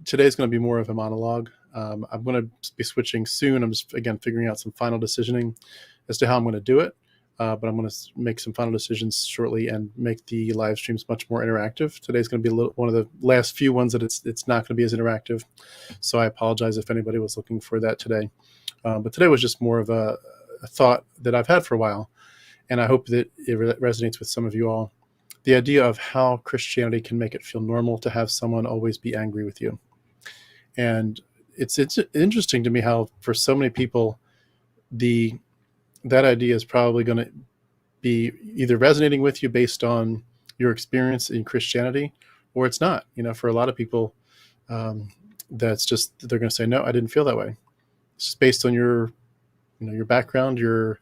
today's going to be more of a monologue. I'm going to be switching soon. I'm just, again, figuring out some final decisioning as to how I'm going to do it. But I'm going to make some final decisions shortly and make the live streams much more interactive. Today's going to be one of the last few ones that it's not going to be as interactive. So I apologize if anybody was looking for that today. But today was just more of a thought that I've had for a while. And I hope that it resonates with some of you all. The idea of how Christianity can make it feel normal to have someone always be angry with you. And it's interesting to me how for so many people, that idea is probably going to be either resonating with you based on your experience in Christianity, or it's not. For a lot of people, that's just, they're going to say, no, I didn't feel that way. It's just based on your background, your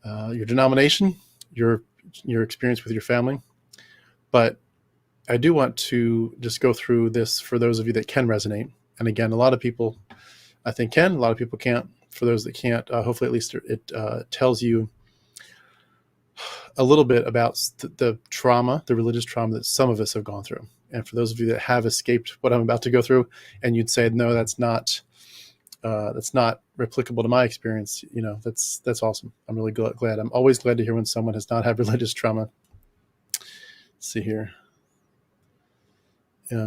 denomination, your experience with your family. But I do want to just go through this for those of you that can resonate. And again, a lot of people, I think, can. A lot of people can't. For those that can't, hopefully at least it tells you a little bit about the trauma, the religious trauma that some of us have gone through. And for those of you that have escaped what I'm about to go through, and you'd say, no, that's not replicable to my experience, that's awesome. I'm really glad. I'm always glad to hear when someone has not had religious trauma. Let's see here.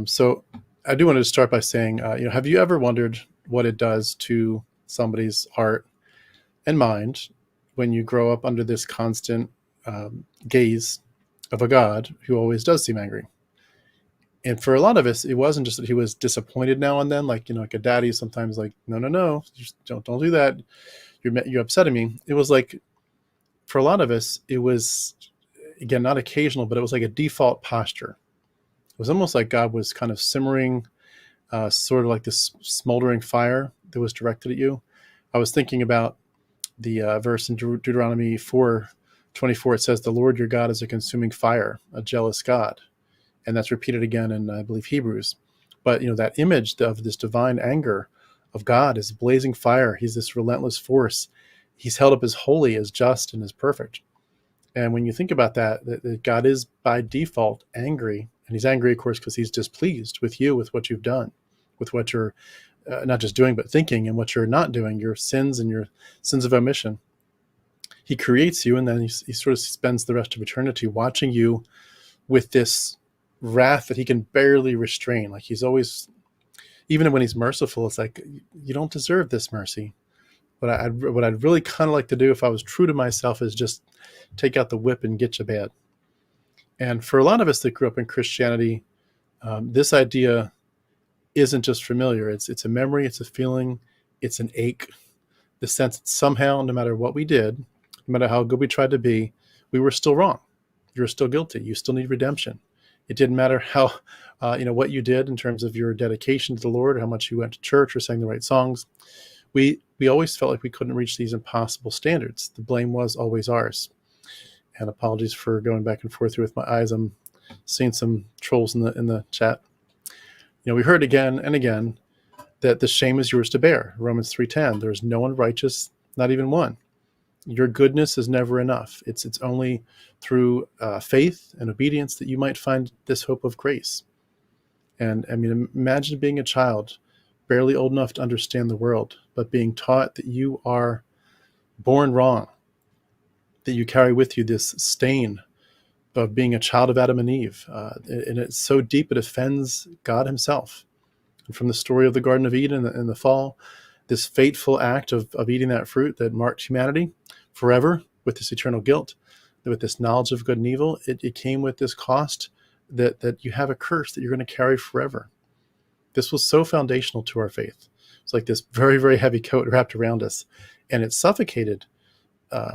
So I do want to start by saying, have you ever wondered what it does to somebody's heart and mind when you grow up under this constant gaze of a God who always does seem angry? And for a lot of us, it wasn't just that he was disappointed now and then, like a daddy sometimes like, no, just don't do that. You're upsetting me. It was like, for a lot of us, it was, again, not occasional, but it was like a default posture. It was almost like God was kind of simmering, sort of like this smoldering fire that was directed at you. I was thinking about the verse in Deuteronomy 4:24. It says, the Lord your God is a consuming fire, a jealous God. And that's repeated again in, I believe, Hebrews. But, that image of this divine anger of God is blazing fire. He's this relentless force. He's held up as holy, as just, and as perfect. And when you think about that God is by default angry, and he's angry, of course, because he's displeased with you, with what you've done, with what you're not just doing, but thinking, and what you're not doing, your sins and your sins of omission. He creates you, and then he sort of spends the rest of eternity watching you with this wrath that he can barely restrain. Like he's always, even when he's merciful, it's like, you don't deserve this mercy. What I'd really kind of like to do if I was true to myself is just take out the whip and get you bad. And for a lot of us that grew up in Christianity, this idea isn't just familiar. It's a memory, it's a feeling, it's an ache. The sense that somehow, no matter what we did, no matter how good we tried to be, we were still wrong. You're still guilty. You still need redemption. It didn't matter how, what you did in terms of your dedication to the Lord, how much you went to church or sang the right songs. We always felt like we couldn't reach these impossible standards. The blame was always ours. And apologies for going back and forth here with my eyes. I'm seeing some trolls in the chat. We heard again and again that the shame is yours to bear. Romans 3:10. There's no one righteous, not even one. Your goodness is never enough. It's only through faith and obedience that you might find this hope of grace. And I mean, imagine being a child, barely old enough to understand the world, but being taught that you are born wrong, that you carry with you this stain of being a child of Adam and Eve. And it's so deep it offends God himself. And from the story of the Garden of Eden and the fall, this fateful act of eating that fruit that marked humanity forever with this eternal guilt, with this knowledge of good and evil, it came with this cost that you have a curse that you're going to carry forever. This was so foundational to our faith. It's like this very, very heavy coat wrapped around us. And it suffocated,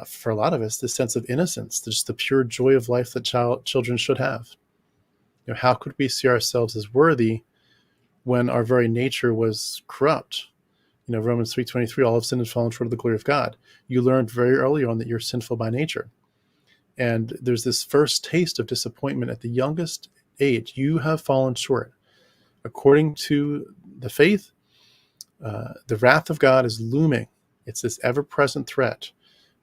for a lot of us, this sense of innocence, just the pure joy of life that children should have. How could we see ourselves as worthy when our very nature was corrupt? Romans 3:23, all have sinned and fallen short of the glory of God. You learned very early on that you're sinful by nature. And there's this first taste of disappointment at the youngest age. You have fallen short. According to the faith, the wrath of God is looming. It's this ever-present threat.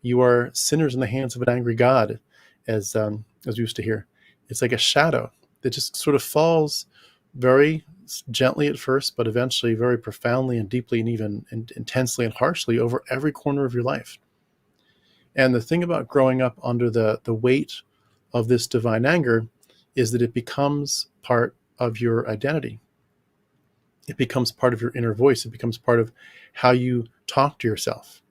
You are sinners in the hands of an angry God, as we used to hear. It's like a shadow that just sort of falls very gently at first, but eventually very profoundly and deeply and even intensely and harshly over every corner of your life. And the thing about growing up under the weight of this divine anger is that it becomes part of your identity. It becomes part of your inner voice. It becomes part of how you talk to yourself.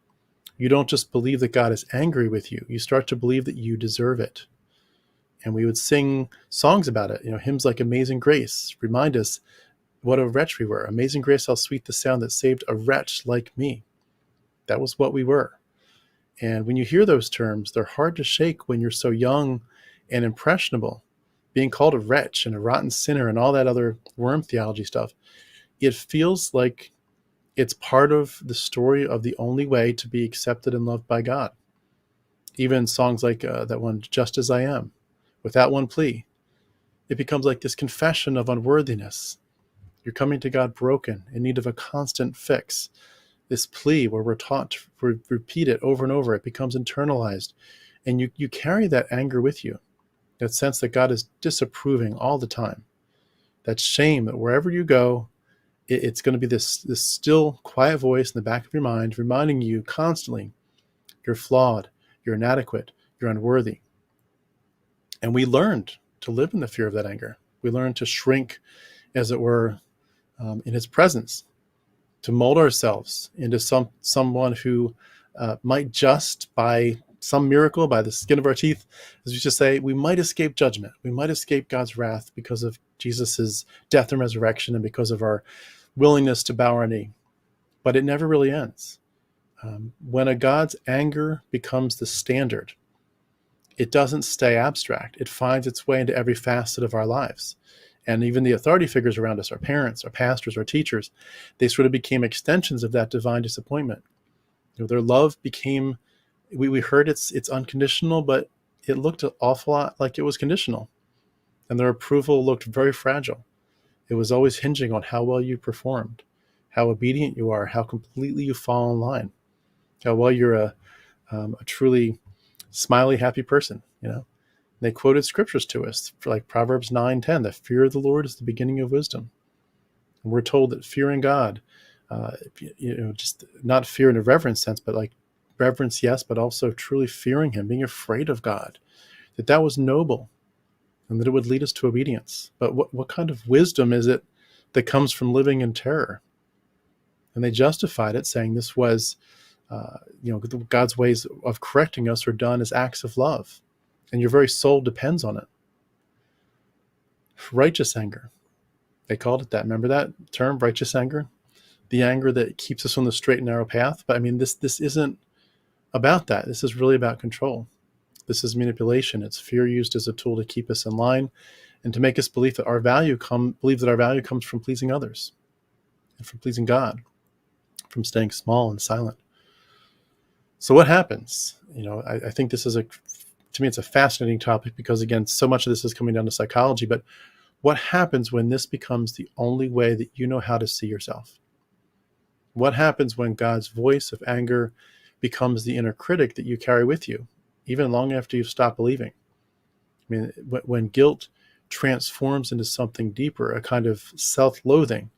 You don't just believe that God is angry with you. You start to believe that you deserve it. And we would sing songs about it. Hymns like Amazing Grace remind us what a wretch we were. Amazing grace, how sweet the sound that saved a wretch like me. That was what we were. And when you hear those terms, they're hard to shake when you're so young and impressionable. Being called a wretch and a rotten sinner and all that other worm theology stuff, it feels like it's part of the story of the only way to be accepted and loved by God. Even songs like that one, Just As I Am, with that one plea, it becomes like this confession of unworthiness. You're coming to God broken, in need of a constant fix. This plea where we're taught to repeat it over and over, it becomes internalized. And you carry that anger with you, that sense that God is disapproving all the time. That shame that wherever you go, it's going to be this still, quiet voice in the back of your mind reminding you constantly, you're flawed, you're inadequate, you're unworthy. And we learned to live in the fear of that anger. We learned to shrink, as it were, in his presence, to mold ourselves into someone who might just, by some miracle, by the skin of our teeth, as we just say, we might escape judgment. We might escape God's wrath because of Jesus's death and resurrection and because of our willingness to bow our knee. But it never really ends. When a God's anger becomes the standard, it doesn't stay abstract. It finds its way into every facet of our lives. And even the authority figures around us, our parents, our pastors, our teachers, they sort of became extensions of that divine disappointment. Their love became, we heard it's unconditional, but it looked an awful lot like it was conditional. And their approval looked very fragile. It was always hinging on how well you performed, how obedient you are, how completely you fall in line, how well you're a truly smiley, happy person. They quoted scriptures to us, for like Proverbs 9:10, the fear of the Lord is the beginning of wisdom. And we're told that fearing God, just not fear in a reverence sense, but like reverence, yes, but also truly fearing him, being afraid of God, that was noble and that it would lead us to obedience. But what kind of wisdom is it that comes from living in terror? And they justified it, saying this was, God's ways of correcting us are done as acts of love. And your very soul depends on it. Righteous anger. They called it that. Remember that term, righteous anger? The anger that keeps us on the straight and narrow path. But I mean, this isn't about that. This is really about control. This is manipulation. It's fear used as a tool to keep us in line and to make us believe that our value comes from pleasing others and from pleasing God, from staying small and silent. So what happens? I think this is to me, it's a fascinating topic because, again, so much of this is coming down to psychology. But what happens when this becomes the only way that you know how to see yourself? What happens when God's voice of anger becomes the inner critic that you carry with you, even long after you've stopped believing? I mean, when guilt transforms into something deeper, a kind of self-loathing,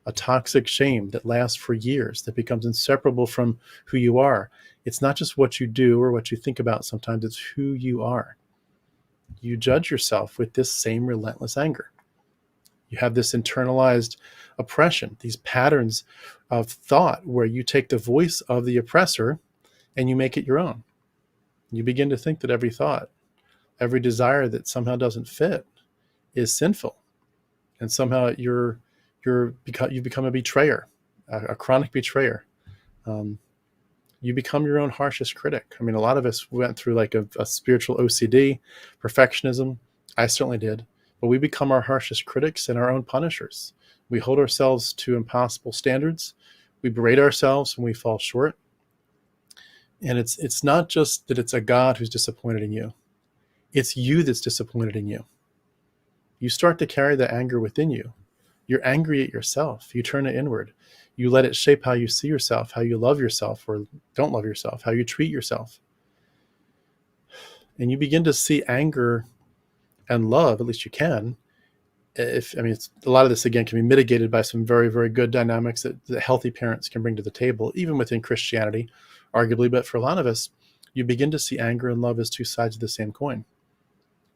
a toxic shame that lasts for years, that becomes inseparable from who you are. It's not just what you do or what you think about sometimes, it's who you are. You judge yourself with this same relentless anger. You have this internalized oppression, these patterns of thought where you take the voice of the oppressor and you make it your own. You begin to think that every thought, every desire that somehow doesn't fit is sinful. And somehow you've become a betrayer, a chronic betrayer. You become your own harshest critic. I mean, a lot of us went through like a spiritual OCD, perfectionism. I certainly did. But we become our harshest critics and our own punishers. We hold ourselves to impossible standards. We berate ourselves when we fall short. And it's not just that it's a God who's disappointed in you. It's you that's disappointed in you. You start to carry the anger within you. You're angry at yourself. You turn it inward. You let it shape how you see yourself, how you love yourself or don't love yourself, how you treat yourself. And you begin to see anger and love, at least you can, A lot of this again can be mitigated by some very, very good dynamics that healthy parents can bring to the table, even within Christianity, arguably. But for a lot of us, you begin to see anger and love as two sides of the same coin.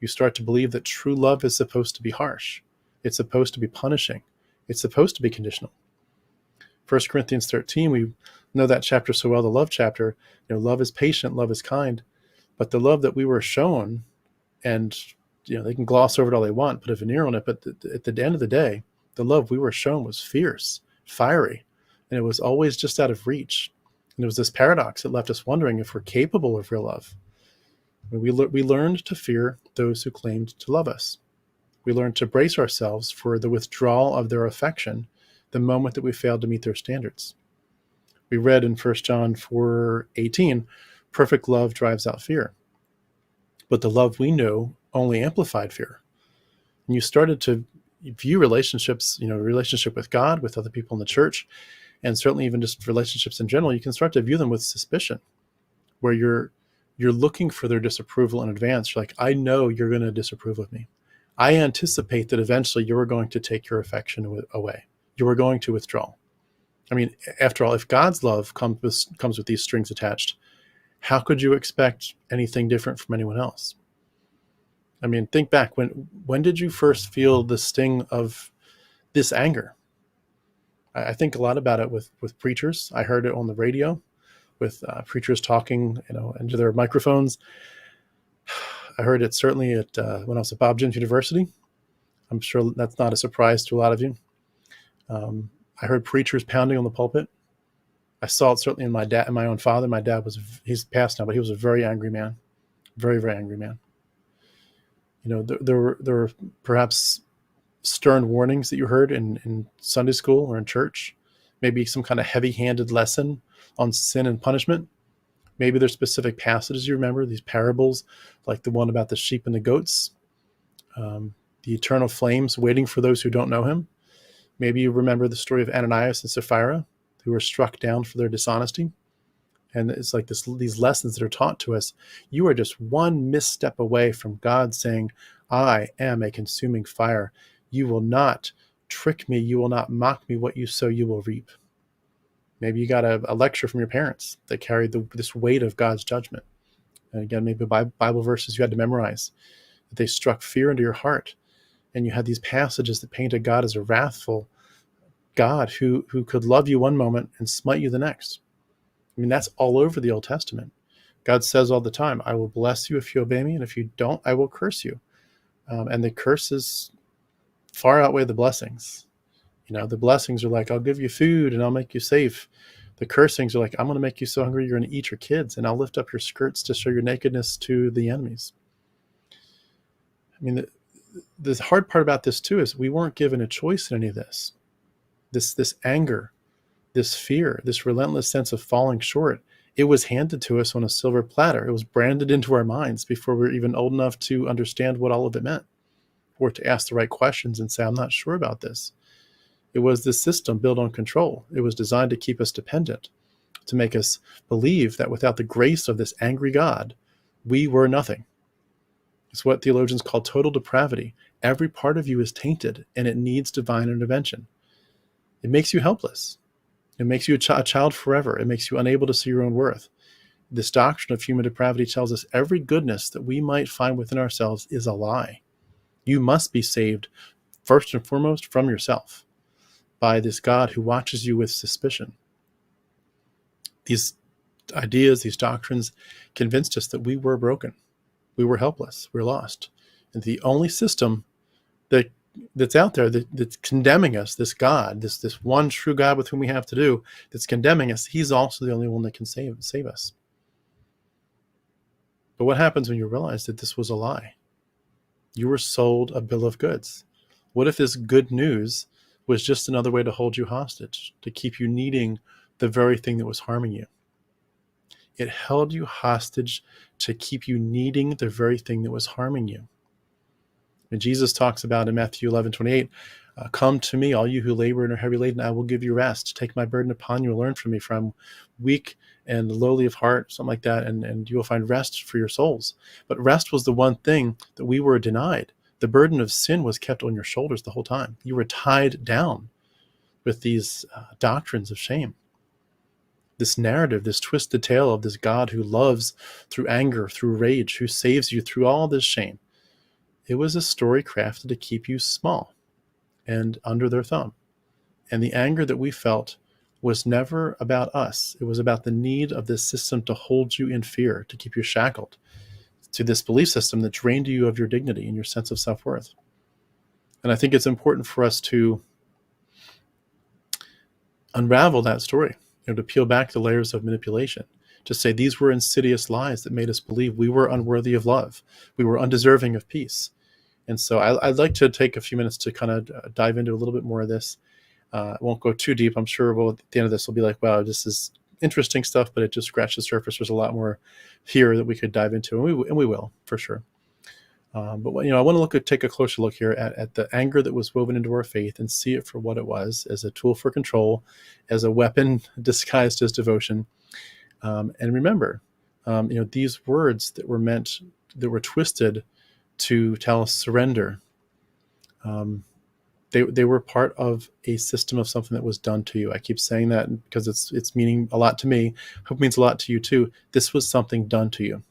You start to believe that true love is supposed to be harsh. It's supposed to be punishing. It's supposed to be conditional. 1 Corinthians 13, we know that chapter so well, the love chapter. Love is patient, love is kind. But the love that we were shown, and they can gloss over it all they want, put a veneer on it, but at the end of the day, the love we were shown was fierce, fiery, and it was always just out of reach. And it was this paradox that left us wondering if we're capable of real love. We learned to fear those who claimed to love us. We learned to brace ourselves for the withdrawal of their affection the moment that we failed to meet their standards. We read in 1 John 4:18, perfect love drives out fear. But the love we know only amplified fear. And you started to view relationships, relationship with God, with other people in the church, and certainly even just relationships in general, you can start to view them with suspicion, where you're looking for their disapproval in advance. You're like, I know you're going to disapprove of me. I anticipate that eventually you are going to take your affection away. You are going to withdraw. I mean, after all, if God's love comes with these strings attached, how could you expect anything different from anyone else? I mean, think back. When did you first feel the sting of this anger? I think a lot about it with preachers. I heard it on the radio with preachers talking, into their microphones. I heard it certainly at when I was at Bob Jones University. I'm sure that's not a surprise to a lot of you. I heard preachers pounding on the pulpit. I saw it certainly in my dad and my own father. My dad he's passed now, but he was a very angry man, very, very angry man. There were perhaps stern warnings that you heard in Sunday school or in church, maybe some kind of heavy-handed lesson on sin and punishment. Maybe there's specific passages you remember, these parables, like the one about the sheep and the goats, the eternal flames waiting for those who don't know him. Maybe you remember the story of Ananias and Sapphira, who were struck down for their dishonesty. And it's like these lessons that are taught to us. You are just one misstep away from God saying, I am a consuming fire. You will not trick me. You will not mock me. What you sow, you will reap. Maybe you got a lecture from your parents that carried this weight of God's judgment. And again, maybe Bible verses you had to memorize. That they struck fear into your heart. And you had these passages that painted God as a wrathful God who could love you one moment and smite you the next. I mean, that's all over the Old Testament. God says all the time, I will bless you if you obey me, and if you don't, I will curse you. And the curses far outweigh the blessings. The blessings are like, I'll give you food and I'll make you safe. The cursings are like, I'm going to make you so hungry you're going to eat your kids, and I'll lift up your skirts to show your nakedness to the enemies. I mean, the hard part about this too is we weren't given a choice in any of this. This anger, this fear, this relentless sense of falling short, it was handed to us on a silver platter. It was branded into our minds before we were even old enough to understand what all of it meant, or to ask the right questions and say, I'm not sure about this. It was this system built on control. It was designed to keep us dependent, to make us believe that without the grace of this angry God, we were nothing. It's what theologians call total depravity. Every part of you is tainted, and it needs divine intervention. It makes you helpless. It makes you a child forever. It makes you unable to see your own worth. This doctrine of human depravity tells us every goodness that we might find within ourselves is a lie. You must be saved, first and foremost, from yourself, by this God who watches you with suspicion. These ideas, these doctrines convinced us that we were broken. We were helpless. We were lost. And the only system that's out there that's condemning us, this God, this one true God with whom we have to do, that's condemning us, he's also the only one that can save us. But what happens when you realize that this was a lie? You were sold a bill of goods. What if this good news was just another way to hold you hostage, to keep you needing the very thing that was harming you? It held you hostage to keep you needing the very thing that was harming you. And Jesus talks about in Matthew 11:28, come to me, all you who labor and are heavy laden, I will give you rest. Take my burden upon you and learn from me, for I'm weak and lowly of heart, something like that, and you will find rest for your souls. But rest was the one thing that we were denied The burden of sin was kept on your shoulders the whole time. You were tied down with these doctrines of shame. This narrative, this twisted tale of this God who loves through anger, through rage, who saves you through all this shame. It was a story crafted to keep you small and under their thumb. And the anger that we felt was never about us. It was about the need of this system to hold you in fear, to keep you shackled to this belief system that drained you of your dignity and your sense of self-worth. And I think it's important for us to unravel that story, to peel back the layers of manipulation, to say these were insidious lies that made us believe we were unworthy of love, we were undeserving of peace. And so I'd like to take a few minutes to kind of dive into a little bit more of this. I won't go too deep. I'm sure at the end of this, we'll be like, wow, this is interesting stuff, but it just scratched the surface. There's a lot more here that we could dive into, and we will, for sure. But I want to take a closer look here at the anger that was woven into our faith and see it for what it was, as a tool for control, as a weapon disguised as devotion. And remember, these words that were twisted to tell us surrender. They were part of a system of something that was done to you. I keep saying that because it's meaning a lot to me. Hope it means a lot to you too. This was something done to you.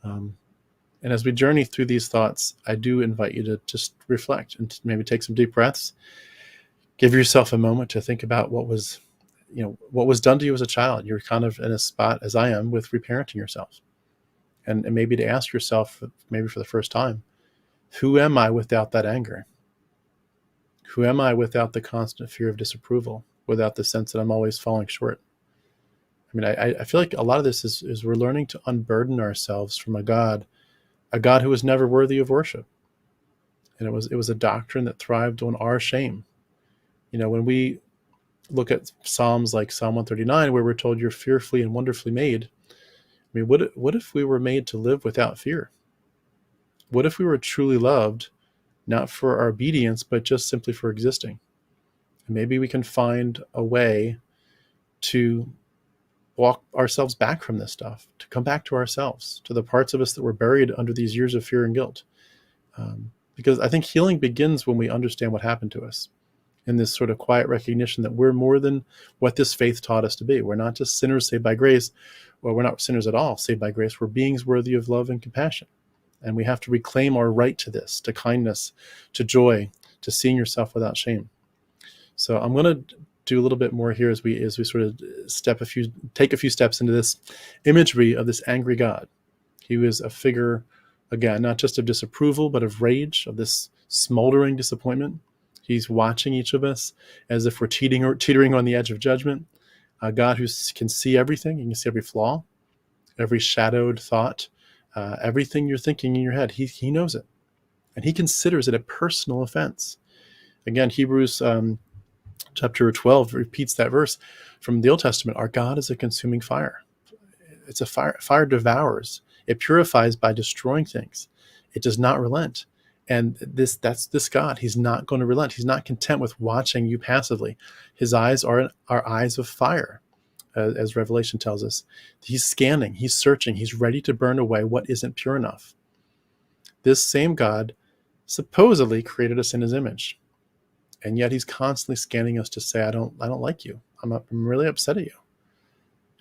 And as we journey through these thoughts, I do invite you to just reflect and maybe take some deep breaths. Give yourself a moment to think about what was done to you as a child. You're kind of in a spot, as I am, with reparenting yourself. And maybe to ask yourself, maybe for the first time, who am I without that anger? Who am I without the constant fear of disapproval, without the sense that I'm always falling short? I mean, I feel like a lot of this is we're learning to unburden ourselves from a God who was never worthy of worship. And it was a doctrine that thrived on our shame. When we look at Psalms like Psalm 139, where we're told you're fearfully and wonderfully made, I mean, what if we were made to live without fear? What if we were truly loved, not for our obedience, but just simply for existing? And maybe we can find a way to walk ourselves back from this stuff, to come back to ourselves, to the parts of us that were buried under these years of fear and guilt. Because I think healing begins when we understand what happened to us, in this sort of quiet recognition that we're more than what this faith taught us to be. We're not just sinners saved by grace, or we're not sinners at all saved by grace. We're beings worthy of love and compassion. And we have to reclaim our right to this, to kindness, to joy, to seeing yourself without shame. So I'm going to do a little bit more here as we sort of take a few steps into this imagery of this angry God. He was a figure, again, not just of disapproval, but of rage, of this smoldering disappointment. He's watching each of us as if we're teetering on the edge of judgment. A God who can see everything. He can see every flaw, every shadowed thought, everything you're thinking in your head. He knows it. And he considers it a personal offense. Again, Hebrews chapter 12 repeats that verse from the Old Testament. Our God is a consuming fire. It's a fire. Fire devours. It purifies by destroying things. It does not relent. And that's this God. He's not going to relent. He's not content with watching you passively. His eyes are eyes of fire, as Revelation tells us. He's scanning. He's searching. He's ready to burn away what isn't pure enough. This same God supposedly created us in his image. And yet he's constantly scanning us to say, I don't like you. I'm really upset at you.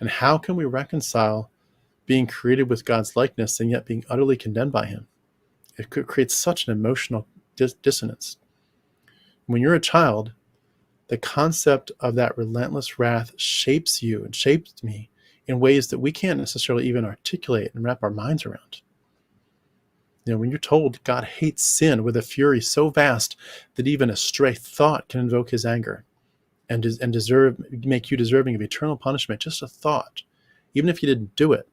And how can we reconcile being created with God's likeness and yet being utterly condemned by him? It could create such an emotional dissonance. When you're a child, the concept of that relentless wrath shapes you and shapes me in ways that we can't necessarily even articulate and wrap our minds around. When you're told God hates sin with a fury so vast that even a stray thought can invoke his anger and make you deserving of eternal punishment, just a thought, even if you didn't do it.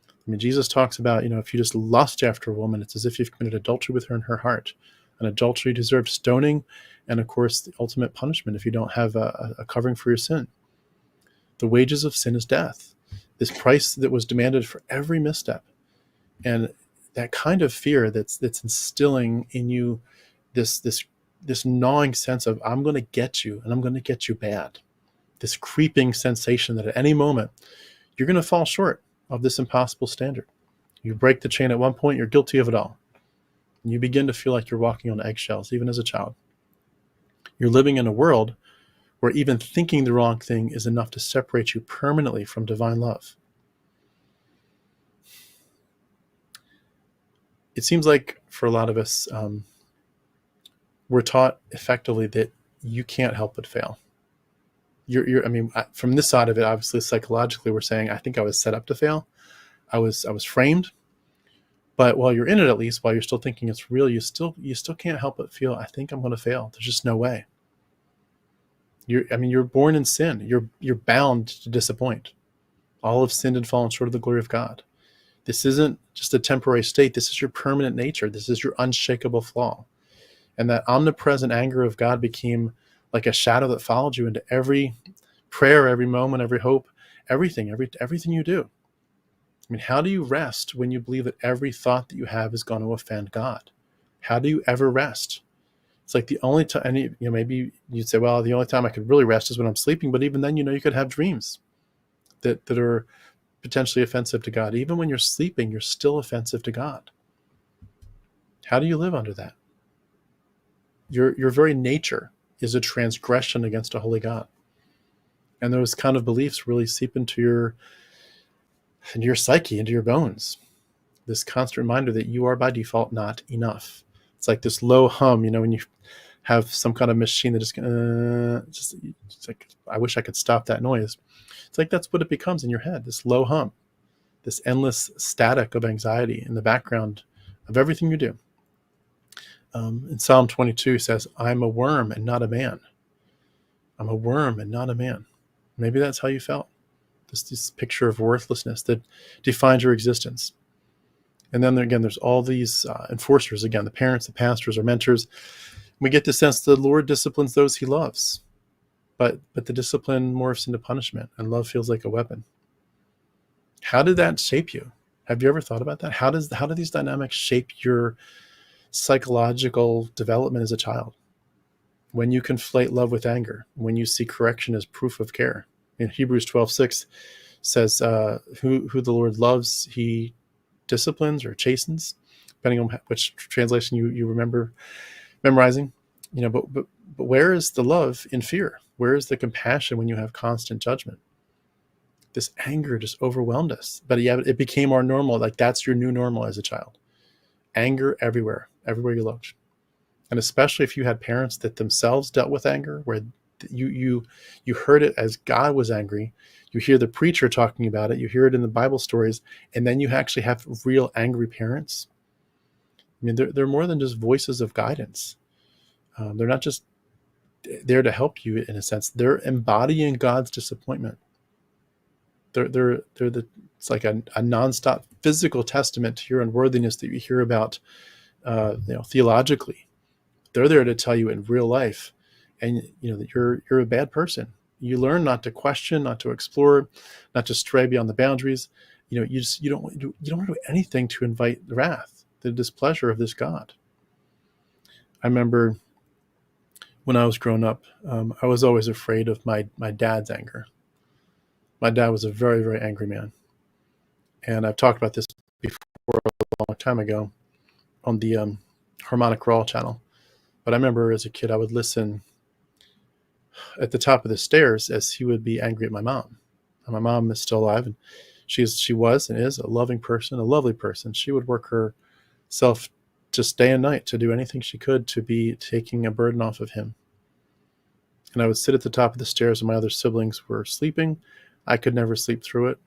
I mean, Jesus talks about, if you just lust after a woman, it's as if you've committed adultery with her in her heart. And adultery deserves stoning and, of course, the ultimate punishment if you don't have a covering for your sin. The wages of sin is death, this price that was demanded for every misstep. And that kind of fear that's instilling in you this gnawing sense of, I'm going to get you, and I'm going to get you bad. This creeping sensation that at any moment you're going to fall short of this impossible standard. You break the chain at one point, you're guilty of it all. And you begin to feel like you're walking on eggshells, even as a child. You're living in a world where even thinking the wrong thing is enough to separate you permanently from divine love. It seems like for a lot of us, we're taught effectively that you can't help but fail. From this side of it, obviously psychologically, we're saying, I think I was set up to fail. I was framed. But while you're in it, at least while you're still thinking it's real, you still can't help but feel, I think I'm going to fail. There's just no way. You're born in sin. You're bound to disappoint. All have sinned and fallen short of the glory of God. This isn't just a temporary state. This is your permanent nature. This is your unshakable flaw. And that omnipresent anger of God became like a shadow that followed you into every prayer, every moment, every hope, everything you do. I mean, how do you rest when you believe that every thought that you have is going to offend God? How do you ever rest? It's like the only time, and maybe you'd say, well, the only time I could really rest is when I'm sleeping. But even then, you could have dreams that are potentially offensive to God. Even when you're sleeping, you're still offensive to God. How do you live under that? Your very nature is a transgression against a holy God. And those kind of beliefs really seep into your psyche, into your bones. This constant reminder that you are by default not enough. It's like this low hum, when you have some kind of machine that it's like, I wish I could stop that noise. It's like that's what it becomes in your head, this low hum, this endless static of anxiety in the background of everything you do. In Psalm 22 says, I'm a worm and not a man. I'm a worm and not a man. Maybe that's how you felt. This picture of worthlessness that defines your existence. And then again, there's all these enforcers, again, the parents, the pastors, or mentors. We get the sense the Lord disciplines those he loves. But the discipline morphs into punishment, and love feels like a weapon. How did that shape you? Have you ever thought about that? How do these dynamics shape your psychological development as a child? When you conflate love with anger, when you see correction as proof of care. In Hebrews 12:6 says, who the Lord loves, he disciplines or chastens, depending on which translation you remember memorizing. But where is the love in fear? Where is the compassion when you have constant judgment? This anger just overwhelmed us. But yeah, it became our normal. Like that's your new normal as a child. Anger everywhere you looked. And especially if you had parents that themselves dealt with anger, where you heard it as God was angry. You hear the preacher talking about it. You hear it in the Bible stories. And then you actually have real angry parents. I mean, they're more than just voices of guidance. They're not just there to help you in a sense. They're embodying God's disappointment. It's like a nonstop physical testament to your unworthiness that you hear about, theologically. They're there to tell you in real life, and that you're a bad person. You learn not to question, not to explore, not to stray beyond the boundaries. You don't want to do anything to invite the wrath, the displeasure of this God. I remember when I was growing up, I was always afraid of my dad's anger. My dad was a very, very angry man. And I've talked about this before a long time ago on the Harmonic channel. But I remember as a kid, I would listen at the top of the stairs as he would be angry at my mom. And my mom is still alive, and she was and is a loving person, a lovely person. She would work herself just day and night to do anything she could to be taking a burden off of him. And I would sit at the top of the stairs when my other siblings were sleeping. I could never sleep through it.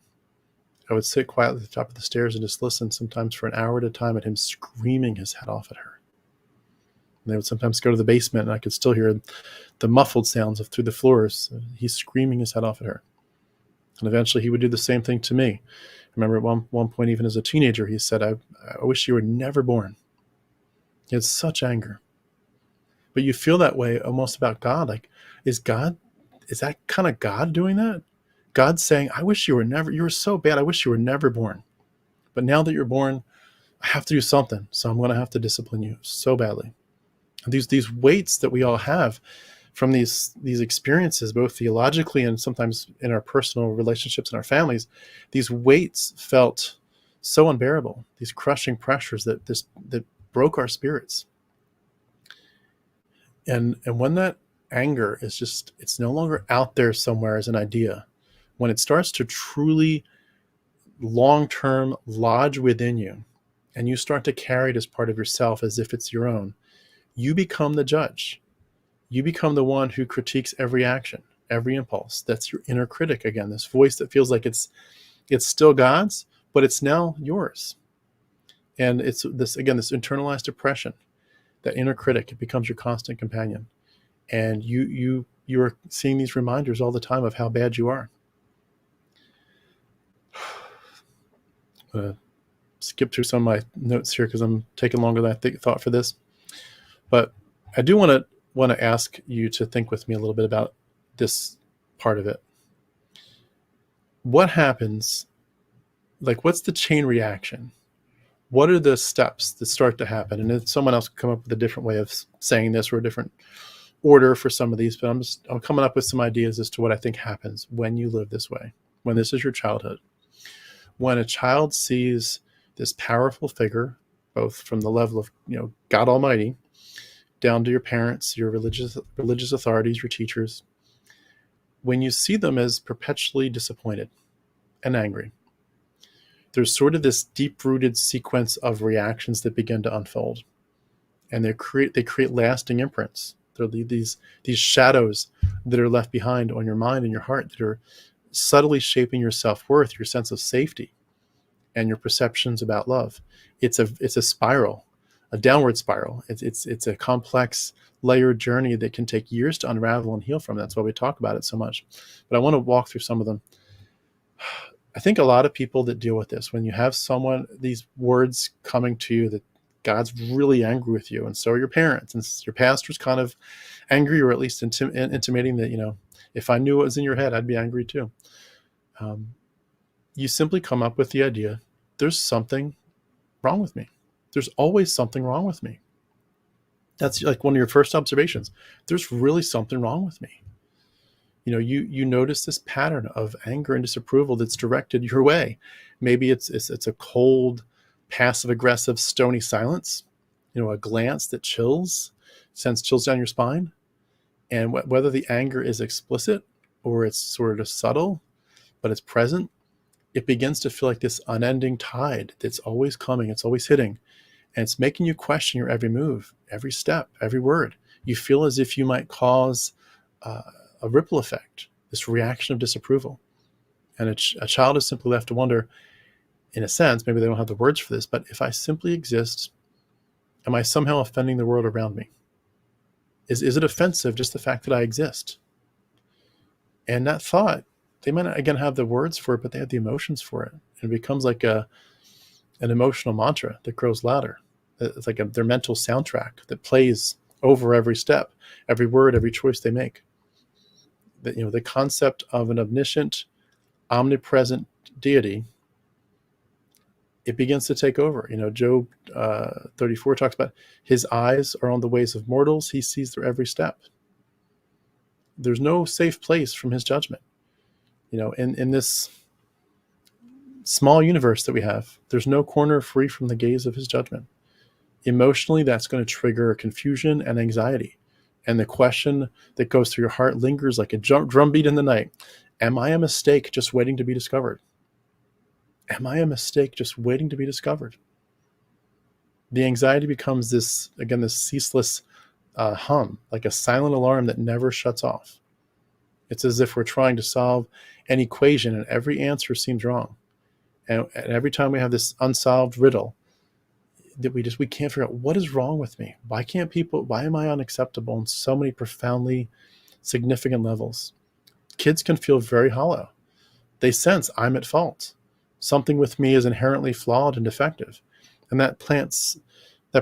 I would sit quietly at the top of the stairs and just listen, sometimes for an hour at a time, at him screaming his head off at her. And they would sometimes go to the basement, and I could still hear the muffled sounds through the floors. He's screaming his head off at her. And eventually he would do the same thing to me. I remember at one point, even as a teenager, he said, I wish you were never born. He had such anger. But you feel that way almost about God. Like, is that kind of God doing that? God's saying, you were so bad, I wish you were never born. But now that you're born, I have to do something. So I'm going to have to discipline you so badly. And these weights that we all have from these experiences, both theologically and sometimes in our personal relationships and our families, these weights felt so unbearable, these crushing pressures that broke our spirits. And when that anger is just, it's no longer out there somewhere as an idea, when it starts to truly long-term lodge within you, and you start to carry it as part of yourself as if it's your own, you become the judge. You become the one who critiques every action, every impulse. That's your inner critic again, this voice that feels like it's still God's, but it's now yours. And it's this, again, this internalized depression, that inner critic, it becomes your constant companion. And you're seeing these reminders all the time of how bad you are. I'm going to skip through some of my notes here because I'm taking longer than I thought for this. But I do want to ask you to think with me a little bit about this part of it. What happens? Like, what's the chain reaction? What are the steps that start to happen? And if someone else could come up with a different way of saying this or a different order for some of these, but I'm coming up with some ideas as to what I think happens when you live this way, when this is your childhood. When a child sees this powerful figure, both from the level of, God Almighty, down to your parents, your religious authorities, your teachers, when you see them as perpetually disappointed and angry, there's sort of this deep-rooted sequence of reactions that begin to unfold, and they create lasting imprints. There are these shadows that are left behind on your mind and your heart that are subtly shaping your self-worth, your sense of safety, and your perceptions about love. It's a spiral, a downward spiral. It's a complex, layered journey that can take years to unravel and heal from. That's why we talk about it so much. But I want to walk through some of them. I think a lot of people that deal with this, when you have these words coming to you that God's really angry with you, and so are your parents, and your pastor's kind of angry, or at least intimating that, if I knew what was in your head, I'd be angry too. You simply come up with the idea, there's something wrong with me. There's always something wrong with me. That's like one of your first observations. There's really something wrong with me. You notice this pattern of anger and disapproval that's directed your way. Maybe it's a cold, passive-aggressive, stony silence, a glance that sends chills down your spine. And whether the anger is explicit or it's sort of subtle, but it's present, it begins to feel like this unending tide that's always coming, it's always hitting. And it's making you question your every move, every step, every word. You feel as if you might cause a ripple effect, this reaction of disapproval. And a child is simply left to wonder, in a sense, maybe they don't have the words for this, but if I simply exist, am I somehow offending the world around me? Is it offensive, just the fact that I exist? And that thought, they might not, again, have the words for it, but they have the emotions for it. And it becomes like an emotional mantra that grows louder. It's like their mental soundtrack that plays over every step, every word, every choice they make. The concept of an omniscient, omnipresent deity, it begins to take over. Job 34 talks about his eyes are on the ways of mortals. He sees their every step. There's no safe place from his judgment. In this small universe that we have, there's no corner free from the gaze of his judgment. Emotionally, that's going to trigger confusion and anxiety. And the question that goes through your heart lingers like a drumbeat in the night. Am I a mistake just waiting to be discovered? Am I a mistake just waiting to be discovered? The anxiety becomes this ceaseless hum, like a silent alarm that never shuts off. It's as if we're trying to solve an equation and every answer seems wrong. And every time we have this unsolved riddle that we can't figure out, what is wrong with me? Why am I unacceptable on so many profoundly significant levels? Kids can feel very hollow. They sense I'm at fault. Something with me is inherently flawed and defective. And that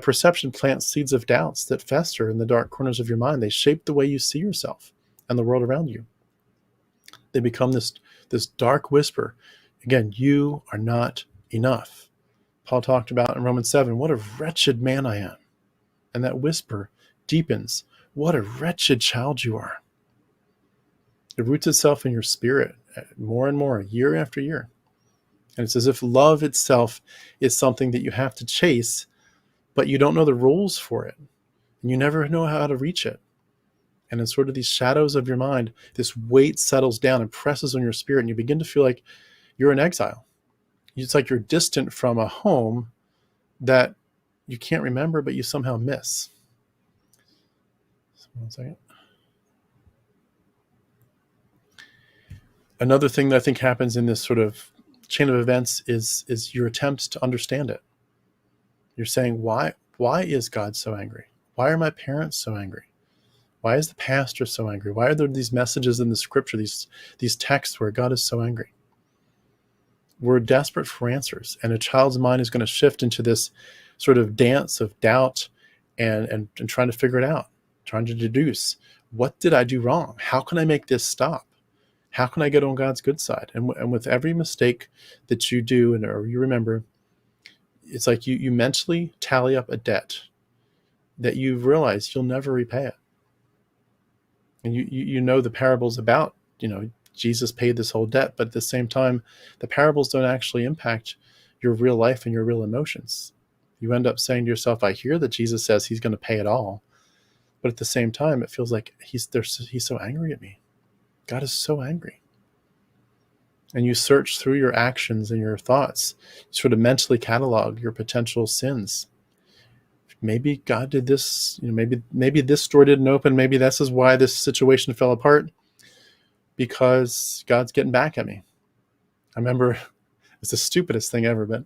perception plants seeds of doubts that fester in the dark corners of your mind. They shape the way you see yourself and the world around you. They become this dark whisper. Again, you are not enough. Paul talked about in Romans 7, what a wretched man I am. And that whisper deepens. What a wretched child you are. It roots itself in your spirit more and more, year after year. And it's as if love itself is something that you have to chase, but you don't know the rules for it, and you never know how to reach it. And in sort of these shadows of your mind, this weight settles down and presses on your spirit, and you begin to feel like you're in exile. It's like you're distant from a home that you can't remember, but you somehow miss. So 1 second. Another thing that I think happens in this sort of chain of events is your attempts to understand it. You're saying, why is God so angry? Why are my parents so angry? Why is the pastor so angry? Why are there these messages in the scripture, these texts where God is so angry? We're desperate for answers, and a child's mind is going to shift into this sort of dance of doubt and trying to figure it out, trying to deduce, what did I do wrong? How can I make this stop? How can I get on God's good side? And with every mistake that you do, or you remember, it's like you mentally tally up a debt that you realize you'll never repay it. And you know the parables about, Jesus paid this whole debt, but at the same time, the parables don't actually impact your real life and your real emotions. You end up saying to yourself, I hear that Jesus says he's going to pay it all, but at the same time, it feels like he's so angry at me. God is so angry. And you search through your actions and your thoughts, you sort of mentally catalog your potential sins. Maybe God did this, maybe this door didn't open. Maybe this is why this situation fell apart, because God's getting back at me. I remember, it's the stupidest thing ever, but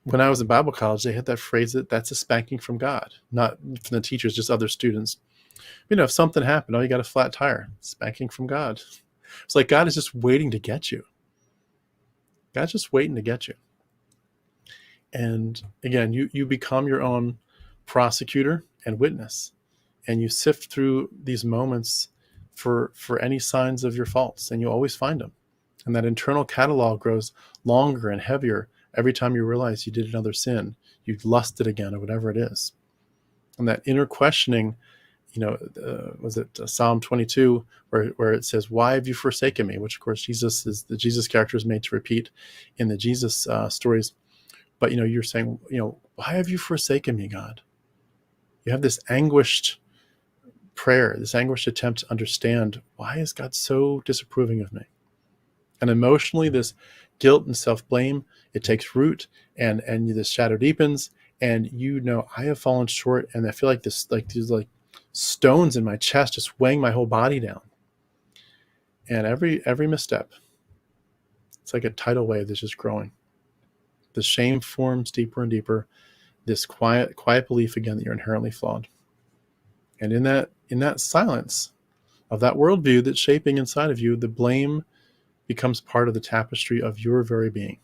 when I was in Bible college, they had that phrase that's a spanking from God, not from the teachers, just other students. If something happened, you got a flat tire, spanking from God. It's like God is just waiting to get you. God's just waiting to get you. And again, you become your own prosecutor and witness, and you sift through these moments for any signs of your faults, and you always find them. And that internal catalog grows longer and heavier every time you realize you did another sin, you've lusted again, or whatever it is. And that inner questioning, was it Psalm 22, where it says, why have you forsaken me? Which, of course, the Jesus character is made to repeat in the Jesus stories. But, you're saying, why have you forsaken me, God? You have this anguished prayer, this anguished attempt to understand, why is God so disapproving of me? And emotionally, this guilt and self-blame, it takes root, and this shadow deepens, and I have fallen short, and I feel like these stones in my chest just weighing my whole body down. And every misstep, it's like a tidal wave that's just growing. The shame forms deeper and deeper, this quiet belief again that you're inherently flawed. And in that silence of that worldview that's shaping inside of you, the blame becomes part of the tapestry of your very being.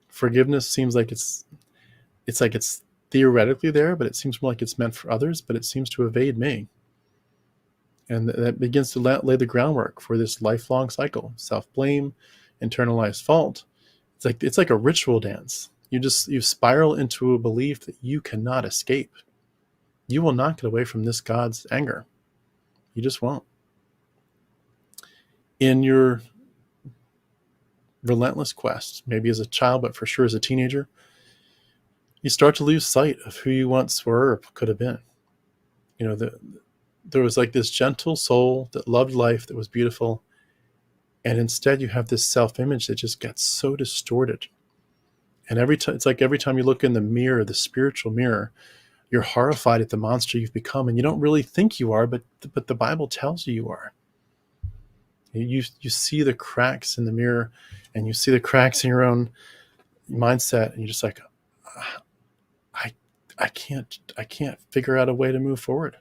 Forgiveness seems like it's theoretically there, but it seems more like it's meant for others, but it seems to evade me. And that begins to lay the groundwork for this lifelong cycle: self-blame, internalized fault. It's like a ritual dance. You spiral into a belief that you cannot escape. You will not get away from this God's anger. You just won't. In your relentless quest, maybe as a child, but for sure as a teenager, you start to lose sight of who you once were or could have been. There was like this gentle soul that loved life, that was beautiful, and instead you have this self-image that just gets so distorted. And every time you look in the mirror, the spiritual mirror, you're horrified at the monster you've become, and you don't really think you are, but the Bible tells you are. You see the cracks in the mirror, and you see the cracks in your own mindset, and you're just like, I can't figure out a way to move forward.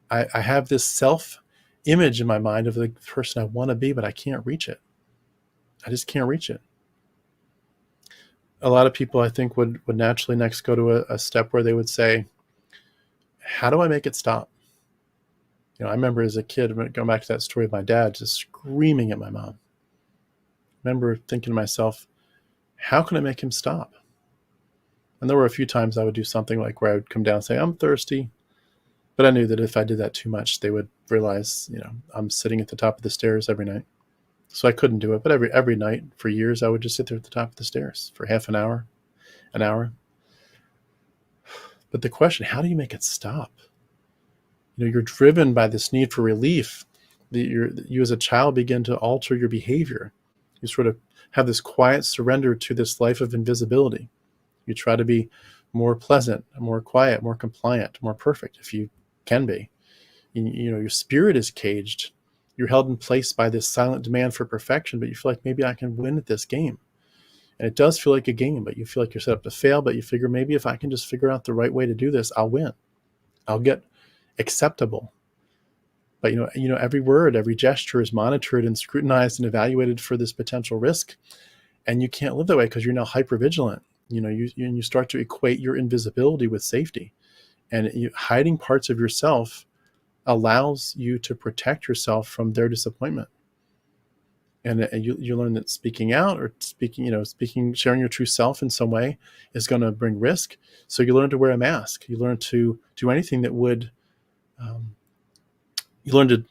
I have this self-image in my mind of the person I want to be, but I can't reach it. I just can't reach it. A lot of people, I think, would naturally next go to a step where they would say, how do I make it stop? I remember as a kid, going back to that story of my dad just screaming at my mom. I remember thinking to myself, how can I make him stop? And there were a few times I would do something like where I would come down and say, I'm thirsty. But I knew that if I did that too much, they would realize, I'm sitting at the top of the stairs every night. So I couldn't do it. But every night for years, I would just sit there at the top of the stairs for half an hour. an hour. But the question, how do you make it stop? You're driven by this need for relief. You as a child begin to alter your behavior. You sort of have this quiet surrender to this life of invisibility. You try to be more pleasant, more quiet, more compliant, more perfect if you can be. Your spirit is caged. You're held in place by this silent demand for perfection, but you feel like maybe I can win at this game. And it does feel like a game, but you feel like you're set up to fail, but you figure maybe if I can just figure out the right way to do this, I'll win. I'll get acceptable. But every word, every gesture is monitored and scrutinized and evaluated for this potential risk. And you can't live that way because you're now hypervigilant. You start to equate your invisibility with safety. And hiding parts of yourself allows you to protect yourself from their disappointment. And you learn that speaking out or sharing your true self in some way is going to bring risk. So you learn to wear a mask. You learn to do anything that would, you learn to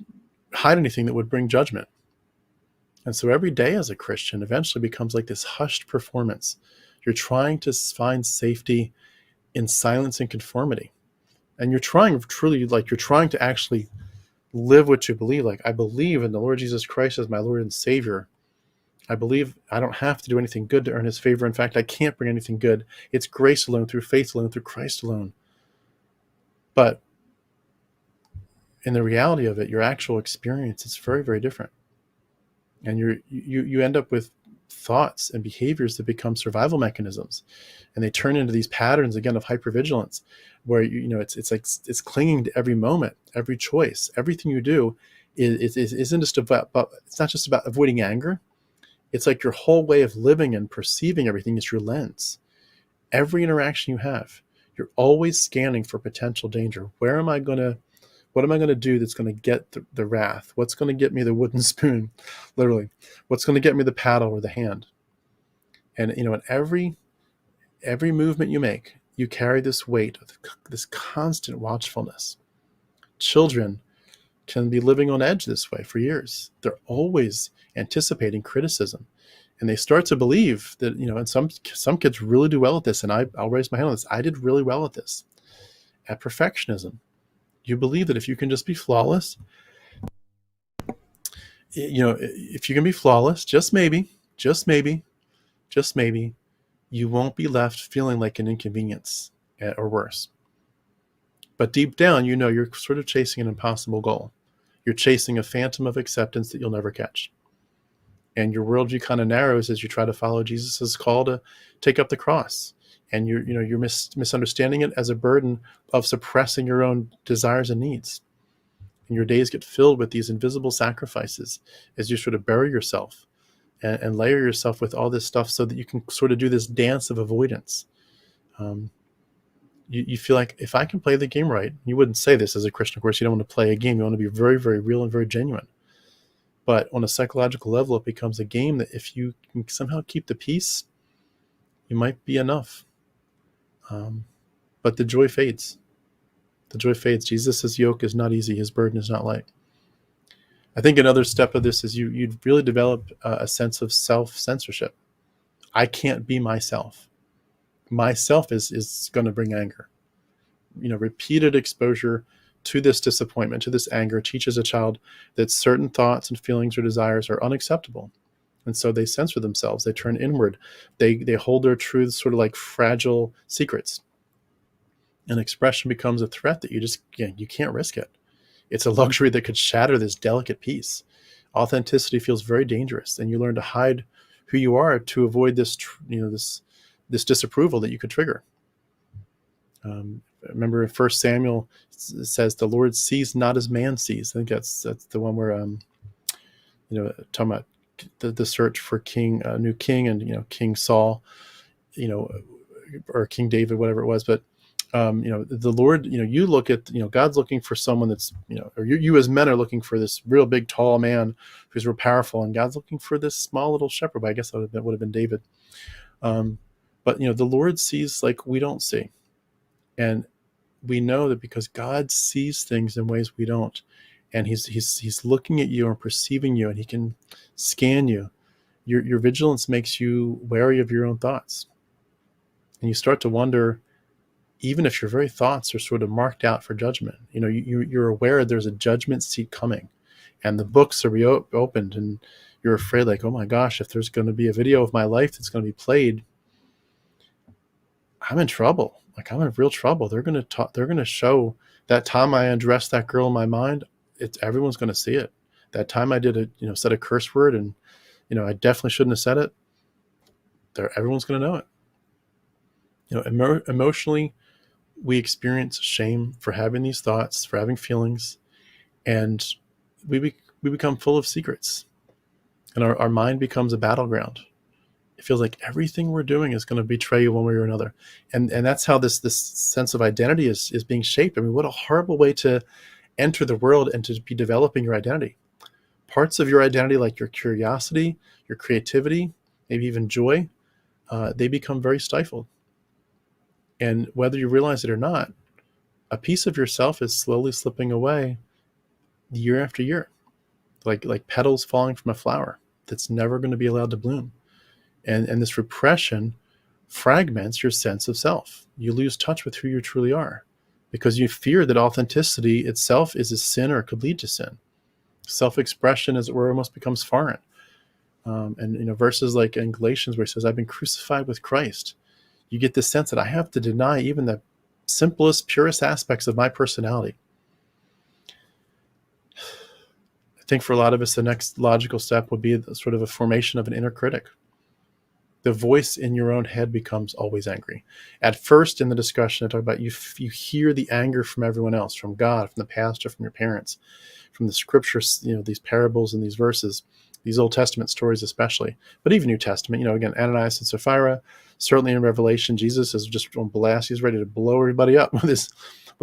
hide anything that would bring judgment. And so every day as a Christian eventually becomes like this hushed performance. You're trying to find safety in silence and conformity. And you're trying to actually live what you believe. Like, I believe in the Lord Jesus Christ as my Lord and Savior. I believe I don't have to do anything good to earn his favor. In fact, I can't bring anything good. It's grace alone, through faith alone, through Christ alone. But in the reality of it, your actual experience is very, very different. And you end up with thoughts and behaviors that become survival mechanisms, and they turn into these patterns again of hypervigilance, where it's clinging to every moment, every choice, everything you do isn't just about, it's not just about avoiding anger. It's like your whole way of living and perceiving everything is your lens. Every interaction you have, you're always scanning for potential danger. What am I going to do that's going to get the wrath? What's going to get me the wooden spoon? Literally. What's going to get me the paddle or the hand? And, in every movement you make, you carry this weight of this constant watchfulness. Children can be living on edge this way for years. They're always anticipating criticism. And they start to believe that, and some kids really do well at this. And I'll raise my hand on this. I did really well at this. At perfectionism. You believe that if you can just be flawless, if you can be flawless, just maybe, you won't be left feeling like an inconvenience or worse. But deep down, you're sort of chasing an impossible goal. You're chasing a phantom of acceptance that you'll never catch. And your worldview kind of narrows as you try to follow Jesus' call to take up the cross. And you're misunderstanding it as a burden of suppressing your own desires and needs. And your days get filled with these invisible sacrifices as you sort of bury yourself and layer yourself with all this stuff so that you can sort of do this dance of avoidance. You feel like, if I can play the game right, you wouldn't say this as a Christian, of course. You don't want to play a game. You want to be very, very real and very genuine. But on a psychological level, it becomes a game that if you can somehow keep the peace, you might be enough. But the joy fades. The joy fades. Jesus' yoke is not easy. His burden is not light. I think another step of this is you'd really develop a sense of self-censorship. I can't be myself. Myself is going to bring anger. Repeated exposure to this disappointment, to this anger, teaches a child that certain thoughts and feelings or desires are unacceptable. And so they censor themselves. They turn inward. They hold their truths sort of like fragile secrets. And expression becomes a threat that you can't risk it. It's a luxury that could shatter this delicate peace. Authenticity feels very dangerous, and you learn to hide who you are to avoid this disapproval that you could trigger. Remember in 1 Samuel, it says, the Lord sees not as man sees. I think that's the one where, talking about the search for a new king, and, King Saul, or King David, whatever it was. But, the Lord, you look at, God's looking for someone that's, or you as men are looking for this real big, tall man who's real powerful. And God's looking for this small little shepherd. But I guess that would have been David. But, the Lord sees like we don't see. And we know that because God sees things in ways we don't, and he's looking at you and perceiving you, and he can scan you. Your vigilance makes you wary of your own thoughts. And you start to wonder, even if your very thoughts are sort of marked out for judgment, you're aware there's a judgment seat coming, and the books are opened, and you're afraid, like, oh my gosh, if there's going to be a video of my life that's going to be played, I'm in trouble. Like, I'm in real trouble. They're going to talk. They're going to show that time I undressed that girl in my mind. Everyone's going to see it. That time I did said a curse word, and I definitely shouldn't have said it. Everyone's going to know it. Emotionally, we experience shame for having these thoughts, for having feelings, and we become full of secrets, and our mind becomes a battleground. It feels like everything we're doing is going to betray you one way or another, and that's how this sense of identity is being shaped. I mean, what a horrible way to enter the world and to be developing your identity. Parts of your identity, like your curiosity, your creativity, maybe even joy, they become very stifled. And whether you realize it or not, a piece of yourself is slowly slipping away year after year, like petals falling from a flower that's never going to be allowed to bloom. And this repression fragments your sense of self. You lose touch with who you truly are because you fear that authenticity itself is a sin or could lead to sin. Self-expression, as it were, almost becomes foreign. And verses like in Galatians where he says, I've been crucified with Christ. You get this sense that I have to deny even the simplest, purest aspects of my personality. I think for a lot of us, the next logical step would be sort of a formation of an inner critic. The voice in your own head becomes always angry. At first in the discussion, I talk about you hear the anger from everyone else, from God, from the pastor, from your parents, from the scriptures, these parables and these verses, these Old Testament stories especially, but even New Testament, again, Ananias and Sapphira, certainly in Revelation, Jesus is just on blast. He's ready to blow everybody up with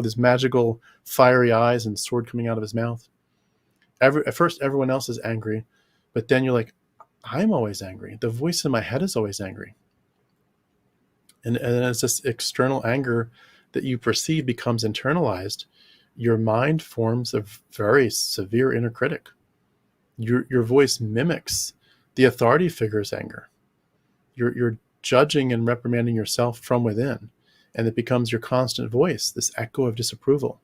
his magical fiery eyes and sword coming out of his mouth. At first, everyone else is angry, but then you're like, I'm always angry. The voice in my head is always angry. And as this external anger that you perceive becomes internalized, your mind forms a very severe inner critic. Your voice mimics the authority figure's anger. You're judging and reprimanding yourself from within, and it becomes your constant voice, this echo of disapproval.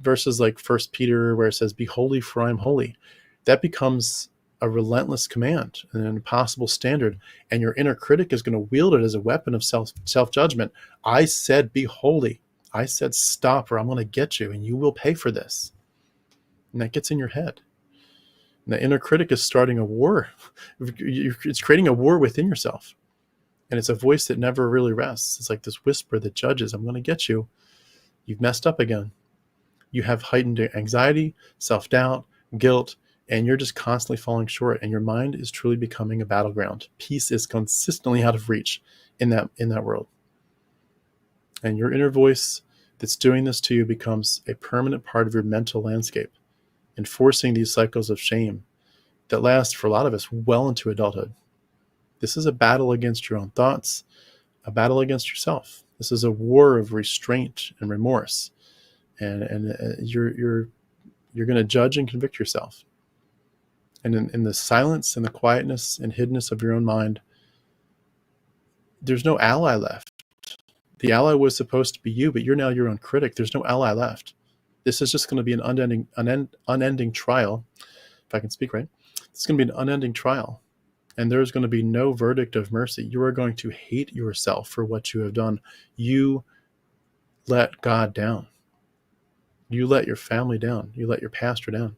Verses like 1 Peter where it says, be holy for I am holy, that becomes a relentless command and an impossible standard, and your inner critic is going to wield it as a weapon of self-judgment. I said be holy. I said stop, or I'm going to get you, and you will pay for this. And that gets in your head. And the inner critic is starting a war. It's creating a war within yourself. And it's a voice that never really rests. It's like this whisper that judges, I'm going to get you. You've messed up again. You have heightened anxiety, self-doubt, guilt, and you're just constantly falling short. And your mind is truly becoming a battleground. Peace is consistently out of reach in that world. And your inner voice that's doing this to you becomes a permanent part of your mental landscape, enforcing these cycles of shame that last for a lot of us well into adulthood. This is a battle against your own thoughts, a battle against yourself. This is a war of restraint and remorse, and you're going to judge and convict yourself. And in the silence and the quietness and hiddenness of your own mind, there's no ally left. The ally was supposed to be you, but you're now your own critic. There's no ally left. This is just going to be an unending trial, if I can speak right. It's going to be an unending trial, and there's going to be no verdict of mercy. You are going to hate yourself for what you have done. You let God down. You let your family down. You let your pastor down.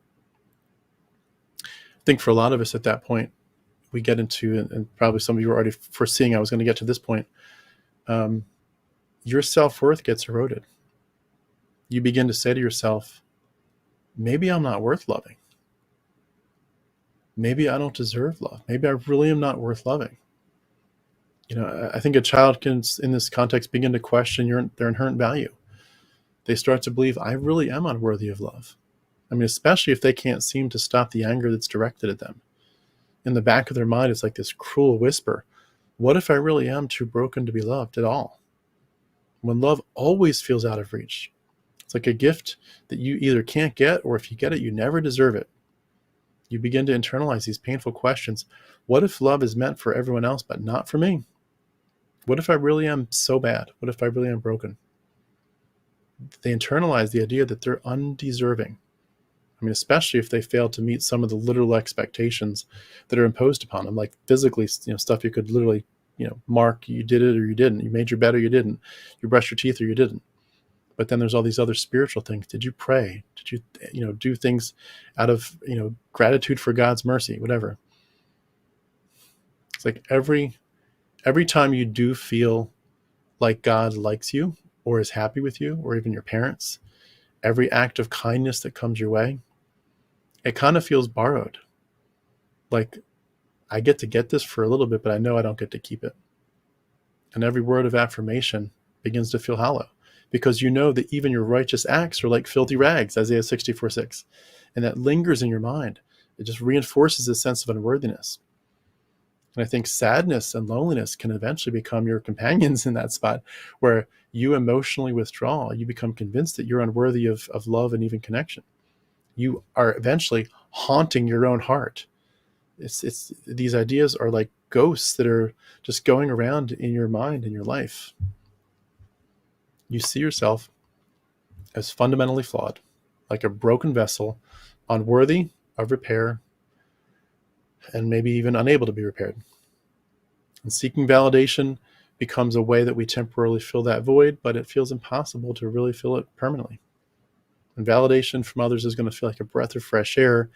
I think for a lot of us at that point, we get into, and probably some of you are already foreseeing I was going to get to this point, your self-worth gets eroded. You begin to say to yourself, maybe I'm not worth loving. Maybe I don't deserve love. Maybe I really am not worth loving. I think a child can, in this context, begin to question their inherent value. They start to believe, I really am unworthy of love. I mean, especially if they can't seem to stop the anger that's directed at them. In the back of their mind, it's like this cruel whisper. What if I really am too broken to be loved at all? When love always feels out of reach. It's like a gift that you either can't get, or if you get it, you never deserve it. You begin to internalize these painful questions. What if love is meant for everyone else, but not for me? What if I really am so bad? What if I really am broken? They internalize the idea that they're undeserving. I mean, especially if they fail to meet some of the literal expectations that are imposed upon them, like physically, stuff you could literally, mark, you did it or you didn't. You made your bed or you didn't. You brushed your teeth or you didn't. But then there's all these other spiritual things. Did you pray? Did you, do things out of, gratitude for God's mercy, whatever. It's like every time you do feel like God likes you or is happy with you, or even your parents, every act of kindness that comes your way, it kind of feels borrowed. Like, I get to get this for a little bit, but I know I don't get to keep it. And every word of affirmation begins to feel hollow, because you know that even your righteous acts are like filthy rags, Isaiah 64:6. And that lingers in your mind. It just reinforces a sense of unworthiness. And I think sadness and loneliness can eventually become your companions in that spot, where you emotionally withdraw. You become convinced that you're unworthy of love and even connection. You are eventually haunting your own heart. It's these ideas are like ghosts that are just going around in your mind, in your life. You see yourself as fundamentally flawed, like a broken vessel, unworthy of repair, and maybe even unable to be repaired. And seeking validation becomes a way that we temporarily fill that void, but it feels impossible to really fill it permanently. And validation from others is going to feel like a breath of fresh air,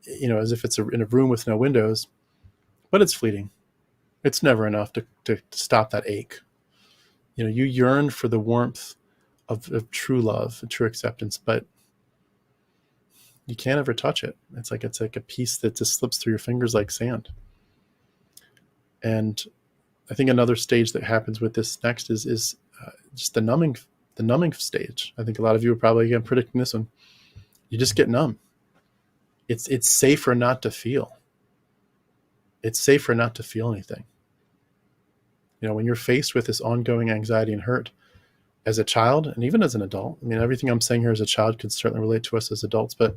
as if it's in a room with no windows, but it's fleeting. It's never enough to stop that ache. You yearn for the warmth of true love, true acceptance, but you can't ever touch it. It's like a piece that just slips through your fingers like sand. And I think another stage that happens with this next is just the numbing stage. I think a lot of you are probably, again, predicting this one. You just get numb. It's safer not to feel. It's safer not to feel anything. When you're faced with this ongoing anxiety and hurt as a child, and even as an adult, I mean, everything I'm saying here as a child could certainly relate to us as adults, but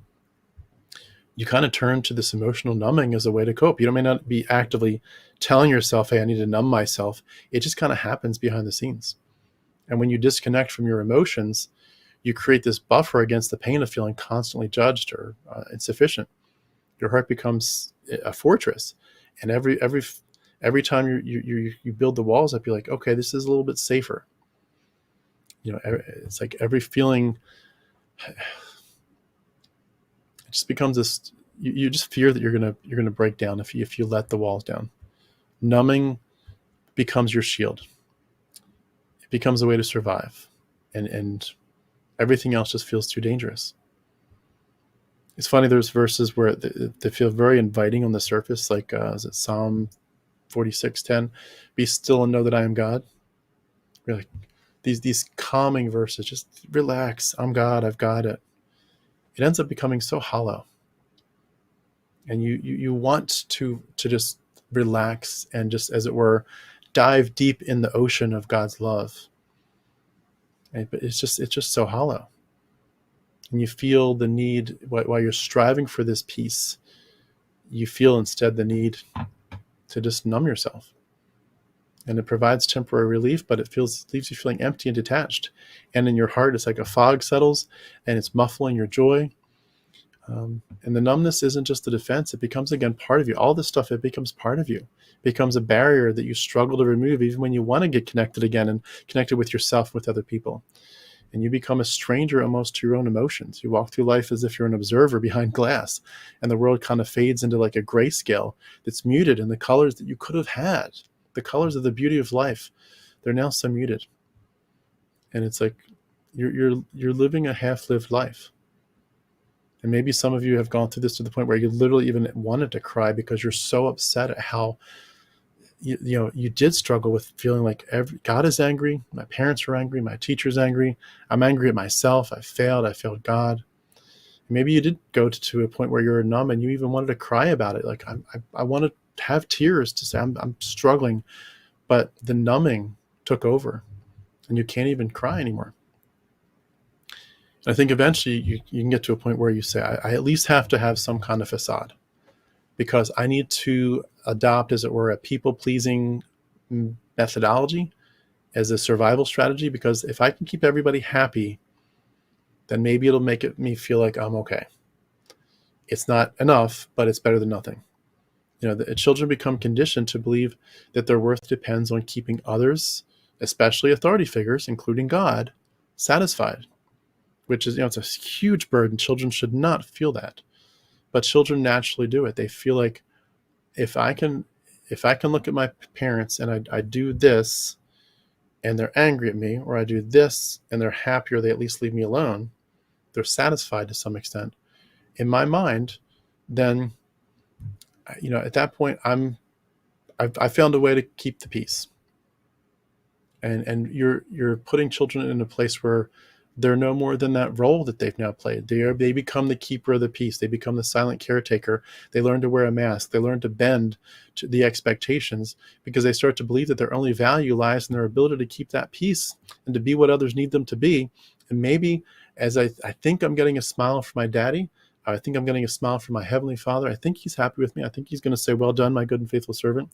you kind of turn to this emotional numbing as a way to cope. You may not be actively telling yourself, hey, I need to numb myself. It just kind of happens behind the scenes. And when you disconnect from your emotions, you create this buffer against the pain of feeling constantly judged or insufficient. Your heart becomes a fortress. And every time you build the walls up, you're like, okay, this is a little bit safer. It's like every feeling, it just becomes this. You just fear that you're gonna break down if you let the walls down. Numbing becomes your shield. It becomes a way to survive, and everything else just feels too dangerous. It's funny. There's verses where they feel very inviting on the surface, like is it Psalm 46:10? Be still and know that I am God. Really, these calming verses. Just relax. I'm God. I've got it. It ends up becoming so hollow. And you want to just relax and just, as it were, dive deep in the ocean of God's love. But it's just so hollow. And you feel the need, while you're striving for this peace, you feel instead the need to just numb yourself. And it provides temporary relief, but it leaves you feeling empty and detached. And in your heart, it's like a fog settles and it's muffling your joy. And the numbness isn't just the defense. It becomes, again, part of you. All this stuff, it becomes part of you. It becomes a barrier that you struggle to remove, even when you want to get connected again and connected with yourself, with other people. And you become a stranger almost to your own emotions. You walk through life as if you're an observer behind glass, and the world kind of fades into like a grayscale that's muted, and the colors that you could have had, the colors of the beauty of life, they're now so muted. And it's like you're living a half-lived life. And maybe some of you have gone through this to the point where you literally even wanted to cry because you're so upset at how you did struggle with feeling like God is angry, my parents are angry, my teacher's angry, I'm angry at myself, I failed God. Maybe you did go to a point where you're numb and you even wanted to cry about it. Like, I want to have tears to say I'm struggling, but the numbing took over and you can't even cry anymore. I think eventually you can get to a point where you say, I at least have to have some kind of facade, because I need to adopt, as it were, a people-pleasing methodology, as a survival strategy, because if I can keep everybody happy, then maybe it'll make me feel like I'm okay. It's not enough, but it's better than nothing. The children become conditioned to believe that their worth depends on keeping others, especially authority figures, including God, satisfied, which is, it's a huge burden. Children should not feel that, but children naturally do it. They feel like if I can look at my parents and I do this and they're angry at me, or I do this and they're happy, or they at least leave me alone, they're satisfied to some extent in my mind, then at that point I found a way to keep the peace. And you're putting children in a place where they're no more than that role that they've now played. They become the keeper of the peace. They become the silent caretaker. They learn to wear a mask. They learn to bend to the expectations, because they start to believe that their only value lies in their ability to keep that peace and to be what others need them to be. And maybe as I think I'm getting a smile from my daddy, I think I'm getting a smile from my Heavenly Father, I think He's happy with me. I think He's going to say, well done, my good and faithful servant.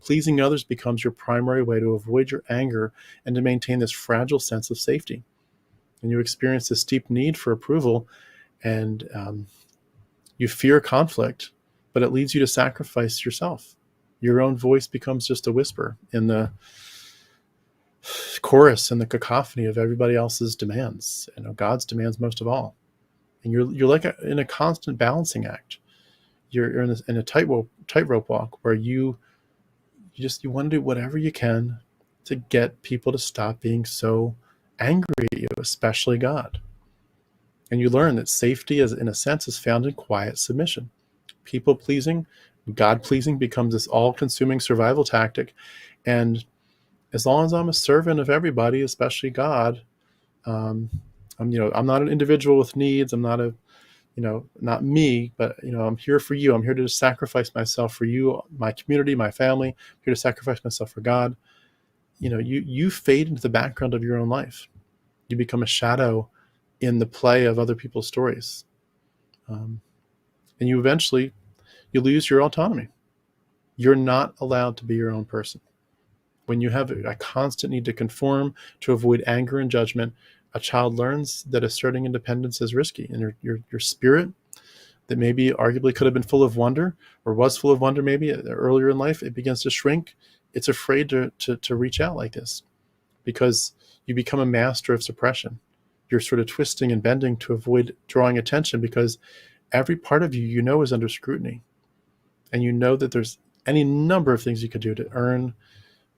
Pleasing others becomes your primary way to avoid your anger and to maintain this fragile sense of safety. And you experience this deep need for approval, and you fear conflict, but it leads you to sacrifice yourself. Your own voice becomes just a whisper in the chorus and the cacophony of everybody else's demands, God's demands most of all. And you're like in a constant balancing act. You're in a tightrope walk where you want to do whatever you can to get people to stop being so angry at you, especially God. And you learn that safety, in a sense, is found in quiet submission. People pleasing, God pleasing becomes this all-consuming survival tactic. And as long as I'm a servant of everybody, especially God, I'm not an individual with needs. I'm not not me, but I'm here for you. I'm here to sacrifice myself for you, my community, my family. I'm here to sacrifice myself for God. You fade into the background of your own life. You become a shadow in the play of other people's stories. And you lose your autonomy. You're not allowed to be your own person. When you have a constant need to conform to avoid anger and judgment, a child learns that asserting independence is risky. And your spirit, that maybe arguably could have been full of wonder, or was full of wonder maybe earlier in life, it begins to shrink. It's afraid to reach out like this, because you become a master of suppression. You're sort of twisting and bending to avoid drawing attention, because every part of you is under scrutiny. And that there's any number of things you could do to earn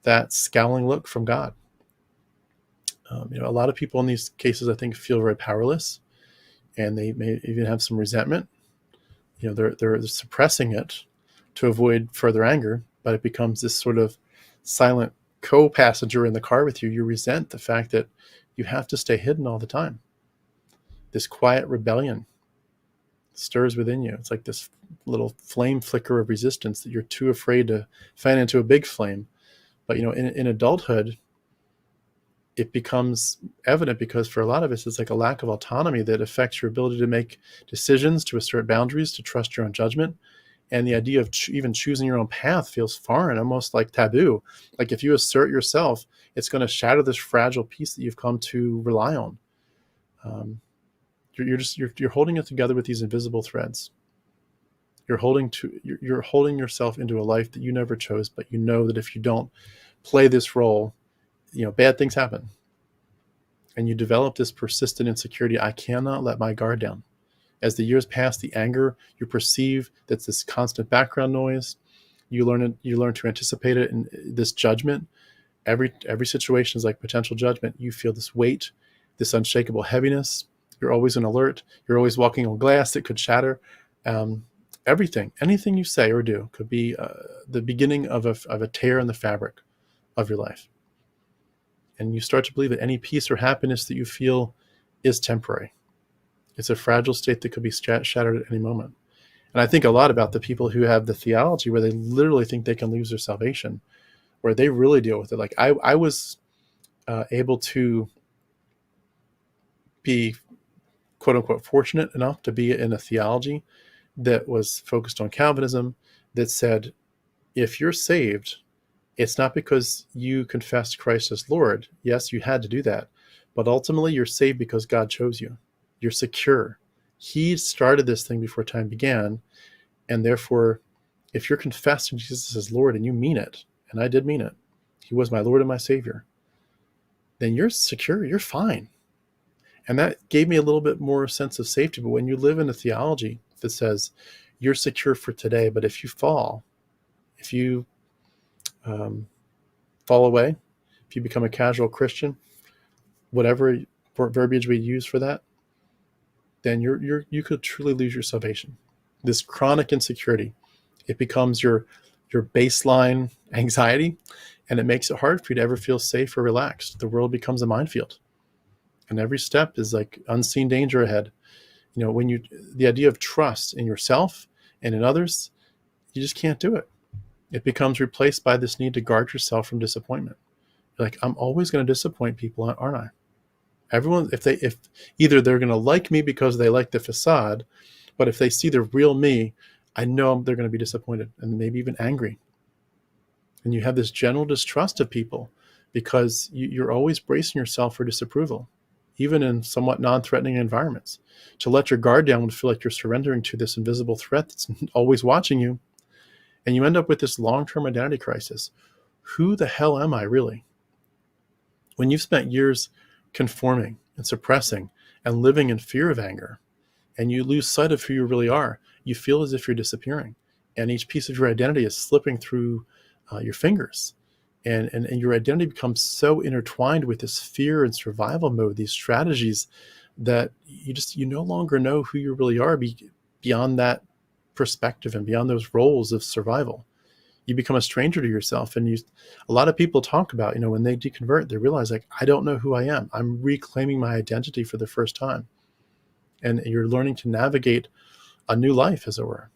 that scowling look from God. A lot of people in these cases, I think, feel very powerless, and they may even have some resentment. They're suppressing it to avoid further anger, but it becomes this sort of silent co-passenger in the car with you. You resent the fact that you have to stay hidden all the time. This quiet rebellion stirs within you. It's like this little flame flicker of resistance that you're too afraid to fan into a big flame. But in adulthood, it becomes evident, because for a lot of us, it's like a lack of autonomy that affects your ability to make decisions, to assert boundaries, to trust your own judgment. And the idea of even choosing your own path feels foreign, almost like taboo. Like if you assert yourself, it's going to shatter this fragile piece that you've come to rely on. You're holding it together with these invisible threads. You're holding yourself into a life that you never chose, but that if you don't play this role, bad things happen. And you develop this persistent insecurity. I cannot let my guard down. As the years pass, the anger you perceive, that's this constant background noise, you learn to anticipate it. And this judgment, every situation is like potential judgment. You feel this weight, this unshakable heaviness. You're always on alert. You're always walking on glass that could shatter. Anything you say or do could be the beginning of a tear in the fabric of your life. And you start to believe that any peace or happiness that you feel is temporary. It's a fragile state that could be shattered at any moment. And I think a lot about the people who have the theology where they literally think they can lose their salvation, where they really deal with it. Like I was able to be, quote unquote, fortunate enough to be in a theology that was focused on Calvinism, that said, if you're saved, It's not because you confessed Christ as Lord. Yes, you had to do that. But ultimately, you're saved because God chose you. You're secure. He started this thing before time began. And therefore, if you're confessing Jesus as Lord and you mean it, and I did mean it, He was my Lord and my Savior, then you're secure. You're fine. And that gave me a little bit more sense of safety. But when you live in a theology that says you're secure for today, but if you fall, if you fall away, if you become a casual Christian, whatever verbiage we use for that, then you could truly lose your salvation. This chronic insecurity, it becomes your baseline anxiety, and it makes it hard for you to ever feel safe or relaxed. The world becomes a minefield, and every step is like unseen danger ahead. When the idea of trust in yourself and in others, you just can't do it. It becomes replaced by this need to guard yourself from disappointment. You're like, I'm always going to disappoint people, aren't I? Everyone, if either they're going to like me because they like the facade, but if they see the real me, I know they're going to be disappointed and maybe even angry. And you have this general distrust of people because you're always bracing yourself for disapproval, even in somewhat non-threatening environments. To let your guard down would feel like you're surrendering to this invisible threat that's always watching you. And you end up with this long-term identity crisis. Who the hell am I really? When you've spent years conforming and suppressing and living in fear of anger, and you lose sight of who you really are, you feel as if you're disappearing. And each piece of your identity is slipping through your fingers. And your identity becomes so intertwined with this fear and survival mode, these strategies, that you no longer know who you really are beyond that perspective and beyond those roles of survival. You become a stranger to yourself. And a lot of people talk about, when they deconvert, they realize, like, I don't know who I am. I'm reclaiming my identity for the first time. And you're learning to navigate a new life, as it were.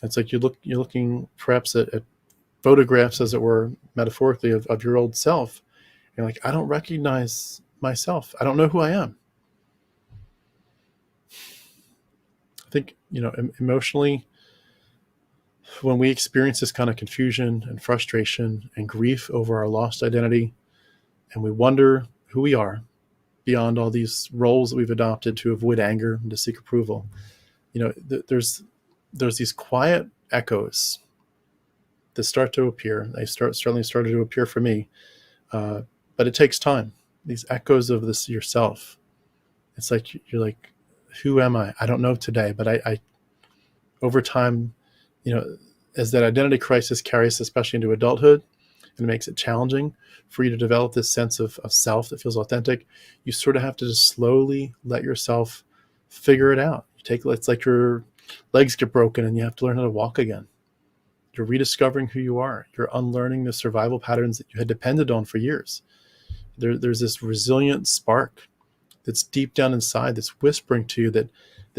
It's like you're looking perhaps at photographs, as it were, metaphorically, of your old self. You're like, I don't recognize myself. I don't know who I am. I think, emotionally, when we experience this kind of confusion and frustration and grief over our lost identity, and we wonder who we are beyond all these roles that we've adopted to avoid anger and to seek approval, there's these quiet echoes that start to appear. They certainly started to appear for me, but it takes time. These echoes of this yourself. It's like you're like, who am I? I don't know today, but I over time, as that identity crisis carries, especially into adulthood, and it makes it challenging for you to develop this sense of self that feels authentic, you sort of have to just slowly let yourself figure it out. It's like your legs get broken and you have to learn how to walk again. You're rediscovering who you are. You're unlearning the survival patterns that you had depended on for years. There's this resilient spark that's deep down inside that's whispering to you that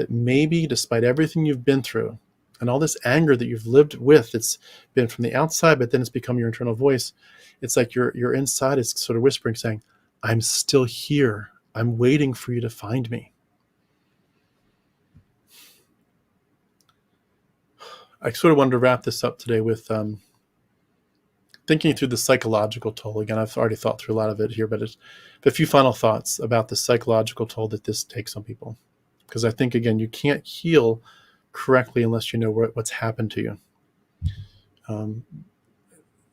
maybe, despite everything you've been through and all this anger that you've lived with, it's been from the outside, but then it's become your internal voice. It's like your inside is sort of whispering, saying, I'm still here. I'm waiting for you to find me. I sort of wanted to wrap this up today with thinking through the psychological toll. Again, I've already thought through a lot of it here, but a few final thoughts about the psychological toll that this takes on people. Because I think, again, you can't heal correctly unless you know what's happened to you.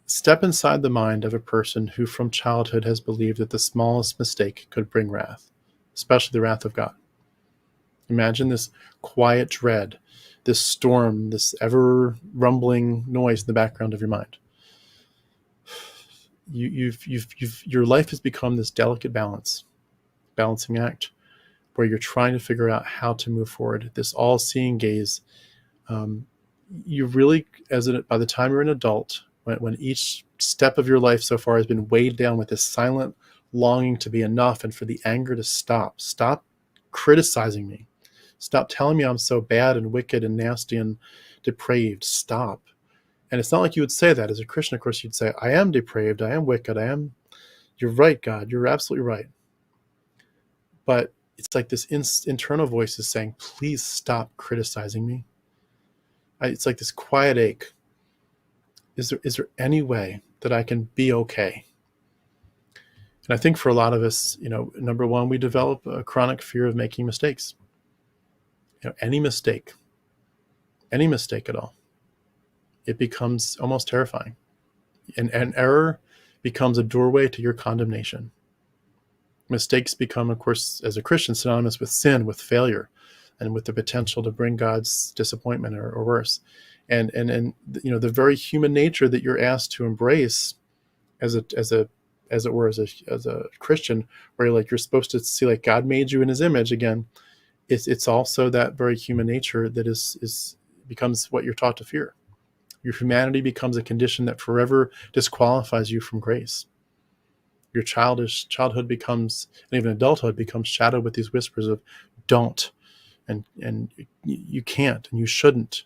Step inside the mind of a person who from childhood has believed that the smallest mistake could bring wrath, especially the wrath of God. Imagine this quiet dread, this storm, this ever rumbling noise in the background of your mind. Your life has become this delicate balancing act, where you're trying to figure out how to move forward. This all-seeing gaze. You really, by the time you're an adult, when each step of your life so far has been weighed down with this silent longing to be enough and for the anger to stop. Stop criticizing me. Stop telling me I'm so bad and wicked and nasty and depraved. Stop. And it's not like you would say that as a Christian. Of course, you'd say, I am depraved. I am wicked. You're right, God. You're absolutely right. But it's like this internal voice is saying, please stop criticizing me. It's like this quiet ache is there any way that I can be okay? And I think for a lot of us, number one, we develop a chronic fear of making mistakes. Any mistake at all, it becomes almost terrifying. And error becomes a doorway to your condemnation. Mistakes become, of course, as a Christian, synonymous with sin, with failure, and with the potential to bring God's disappointment or worse. And the very human nature that you're asked to embrace as a Christian, where you're supposed to see like God made you in His image again. It's also that very human nature that is becomes what you're taught to fear. Your humanity becomes a condition that forever disqualifies you from grace. Your childhood becomes, and even adulthood becomes shadowed with these whispers of don't, and you can't, and you shouldn't,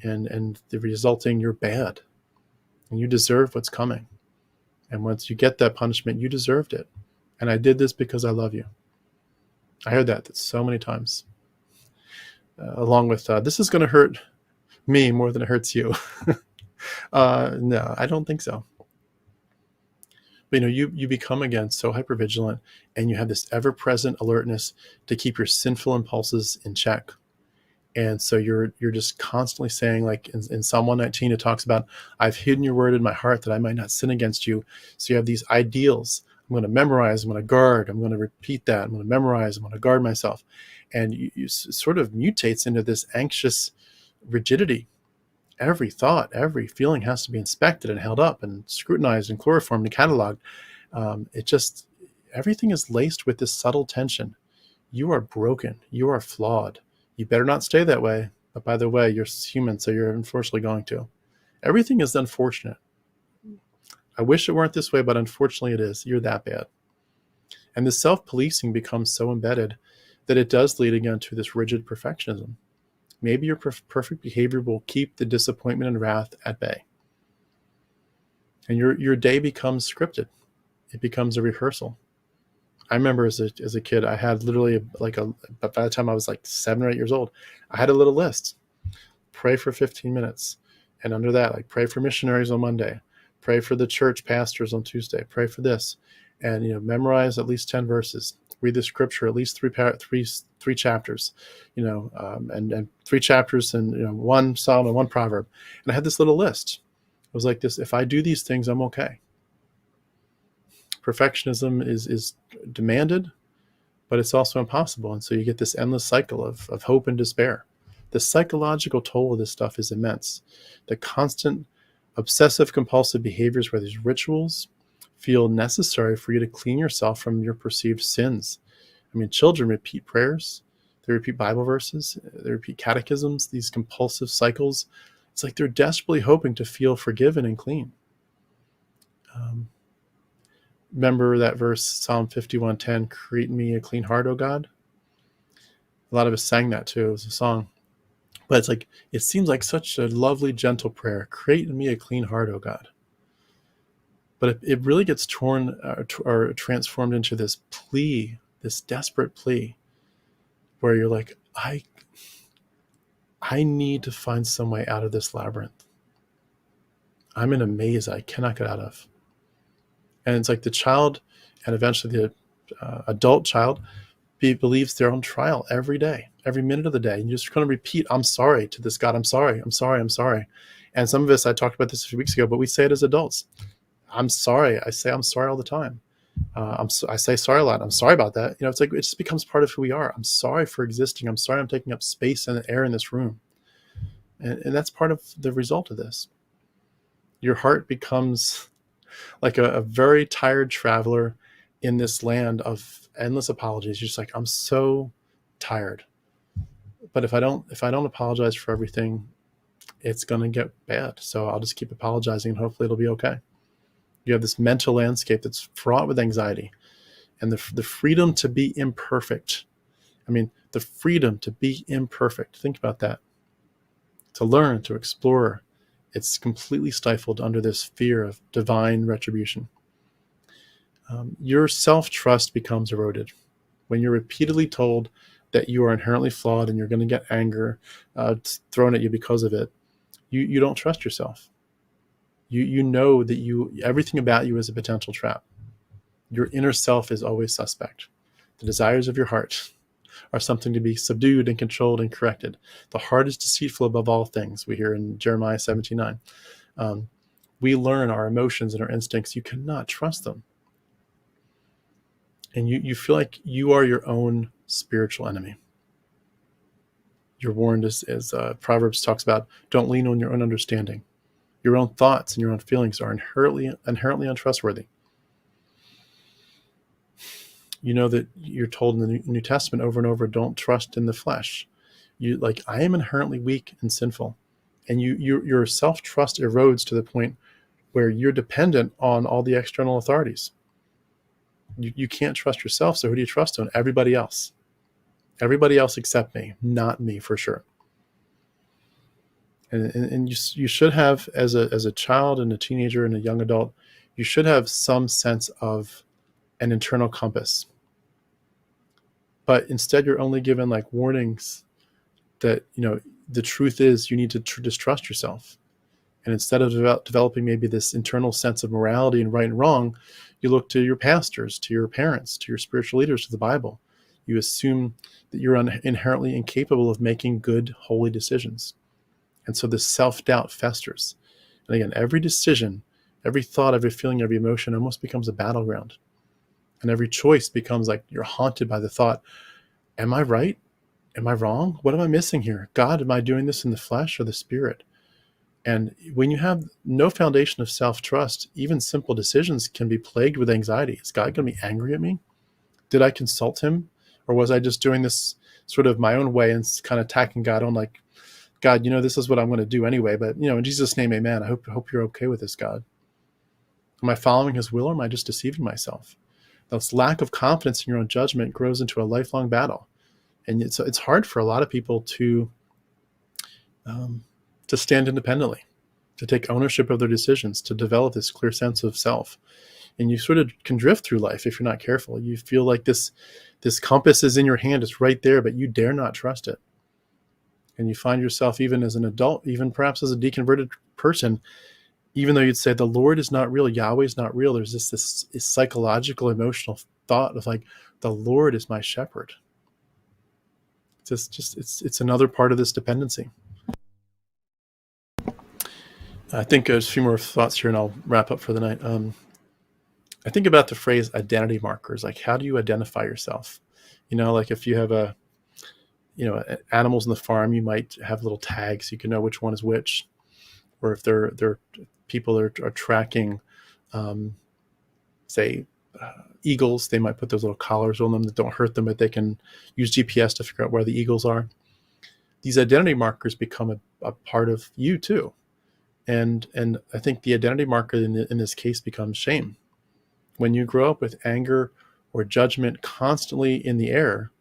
and the resulting you're bad, and you deserve what's coming. And once you get that punishment, you deserved it. And I did this because I love you. I heard that so many times. Along with, this is going to hurt me more than it hurts you. No, I don't think so. But you become again so hypervigilant, and you have this ever-present alertness to keep your sinful impulses in check. And so you're just constantly saying, like in Psalm 119, it talks about, I've hidden your word in my heart that I might not sin against you. So you have these ideals. I'm going to memorize, I'm going to guard, I'm going to repeat that, I'm going to memorize, I'm going to guard myself. And you sort of mutates into this anxious rigidity. Every thought, every feeling has to be inspected and held up and scrutinized and chloroformed and cataloged. Everything is laced with this subtle tension. You are broken. You are flawed. You better not stay that way. But by the way, you're human, so you're unfortunately going to. Everything is unfortunate. I wish it weren't this way, but unfortunately it is. You're that bad. And the self-policing becomes so embedded that it does lead again to this rigid perfectionism. Maybe your perfect behavior will keep the disappointment and wrath at bay. And your day becomes scripted. It becomes a rehearsal. I remember as a kid, I had literally by the time I was like 7 or 8 years old, I had a little list. Pray for 15 minutes. And under that, like pray for missionaries on Monday, pray for the church pastors on Tuesday, pray for this. And, memorize at least 10 verses, read the scripture, at least three chapters, and 3 chapters and, 1 Psalm and 1 proverb. And I had this little list. It was like this: if I do these things, I'm okay. Perfectionism is demanded, but it's also impossible. And so you get this endless cycle of hope and despair. The psychological toll of this stuff is immense. The constant obsessive compulsive behaviors where these rituals feel necessary for you to clean yourself from your perceived sins. I mean, children repeat prayers, they repeat Bible verses, they repeat catechisms, these compulsive cycles. It's like they're desperately hoping to feel forgiven and clean. Remember that verse, Psalm 51:10, create in me a clean heart, O God? A lot of us sang that too. It was a song. But it's like, it seems like such a lovely, gentle prayer. Create in me a clean heart, O God. But it really gets torn or transformed into this plea, this desperate plea, where you're like, I need to find some way out of this labyrinth. I'm in a maze I cannot get out of. And it's like the child, and eventually the adult child, believes they're on trial every day, every minute of the day. And you're just going to repeat, I'm sorry to this God. I'm sorry. I'm sorry. I'm sorry. And some of us, I talked about this a few weeks ago, but we say it as adults. I'm sorry. I say I'm sorry all the time. I say sorry a lot. I'm sorry about that. It's like it just becomes part of who we are. I'm sorry for existing. I'm sorry I'm taking up space and air in this room. And that's part of the result of this. Your heart becomes like a very tired traveler in this land of endless apologies. You're just like, I'm so tired. But if I don't apologize for everything, it's going to get bad. So I'll just keep apologizing and hopefully it'll be okay. You have this mental landscape that's fraught with anxiety, and the freedom to be imperfect. I mean, the freedom to be imperfect. Think about that. To learn, to explore, it's completely stifled under this fear of divine retribution. Your self-trust becomes eroded when you're repeatedly told that you are inherently flawed and you're going to get anger thrown at you because of it. You don't trust yourself. You know that everything about you is a potential trap. Your inner self is always suspect. The desires of your heart are something to be subdued and controlled and corrected. The heart is deceitful above all things, we hear in Jeremiah 17:9. We learn our emotions and our instincts. You cannot trust them. And you feel like you are your own spiritual enemy. You're warned, as Proverbs talks about, don't lean on your own understanding. Your own thoughts and your own feelings are inherently untrustworthy. You know that you're told in the New Testament over and over, don't trust in the flesh. I am inherently weak and sinful. And your self-trust erodes to the point where you're dependent on all the external authorities. You can't trust yourself, so who do you trust on? Everybody else. Everybody else except me, not me for sure. And you should have, as a child and a teenager and a young adult, you should have some sense of an internal compass. But instead, you're only given like warnings that, the truth is you need to distrust yourself. And instead of developing maybe this internal sense of morality and right and wrong, you look to your pastors, to your parents, to your spiritual leaders, to the Bible. You assume that you're inherently incapable of making good, holy decisions. And so this self-doubt festers. And again, every decision, every thought, every feeling, every emotion almost becomes a battleground. And every choice becomes like you're haunted by the thought, am I right? Am I wrong? What am I missing here? God, am I doing this in the flesh or the spirit? And when you have no foundation of self-trust, even simple decisions can be plagued with anxiety. Is God going to be angry at me? Did I consult him? Or was I just doing this sort of my own way and kind of attacking God on like, God, this is what I'm going to do anyway. But, in Jesus' name, amen. I hope you're okay with this, God. Am I following his will, or am I just deceiving myself? This lack of confidence in your own judgment grows into a lifelong battle. And it's hard for a lot of people to stand independently, to take ownership of their decisions, to develop this clear sense of self. And you sort of can drift through life if you're not careful. You feel like this compass is in your hand, it's right there, but you dare not trust it. And you find yourself, even as an adult, even perhaps as a deconverted person, even though you'd say the Lord is not real, Yahweh is not real, there's this psychological, emotional thought of like, the Lord is my shepherd. It's another part of this dependency. I think there's a few more thoughts here and I'll wrap up for the night. I think about the phrase identity markers. Like, how do you identify yourself? Like if you have animals in the farm, you might have little tags. You can know which one is which. Or if they're people that are tracking, eagles, they might put those little collars on them that don't hurt them, but they can use GPS to figure out where the eagles are. These identity markers become a part of you too. And I think the identity marker in this case becomes shame. When you grow up with anger or judgment constantly in the air,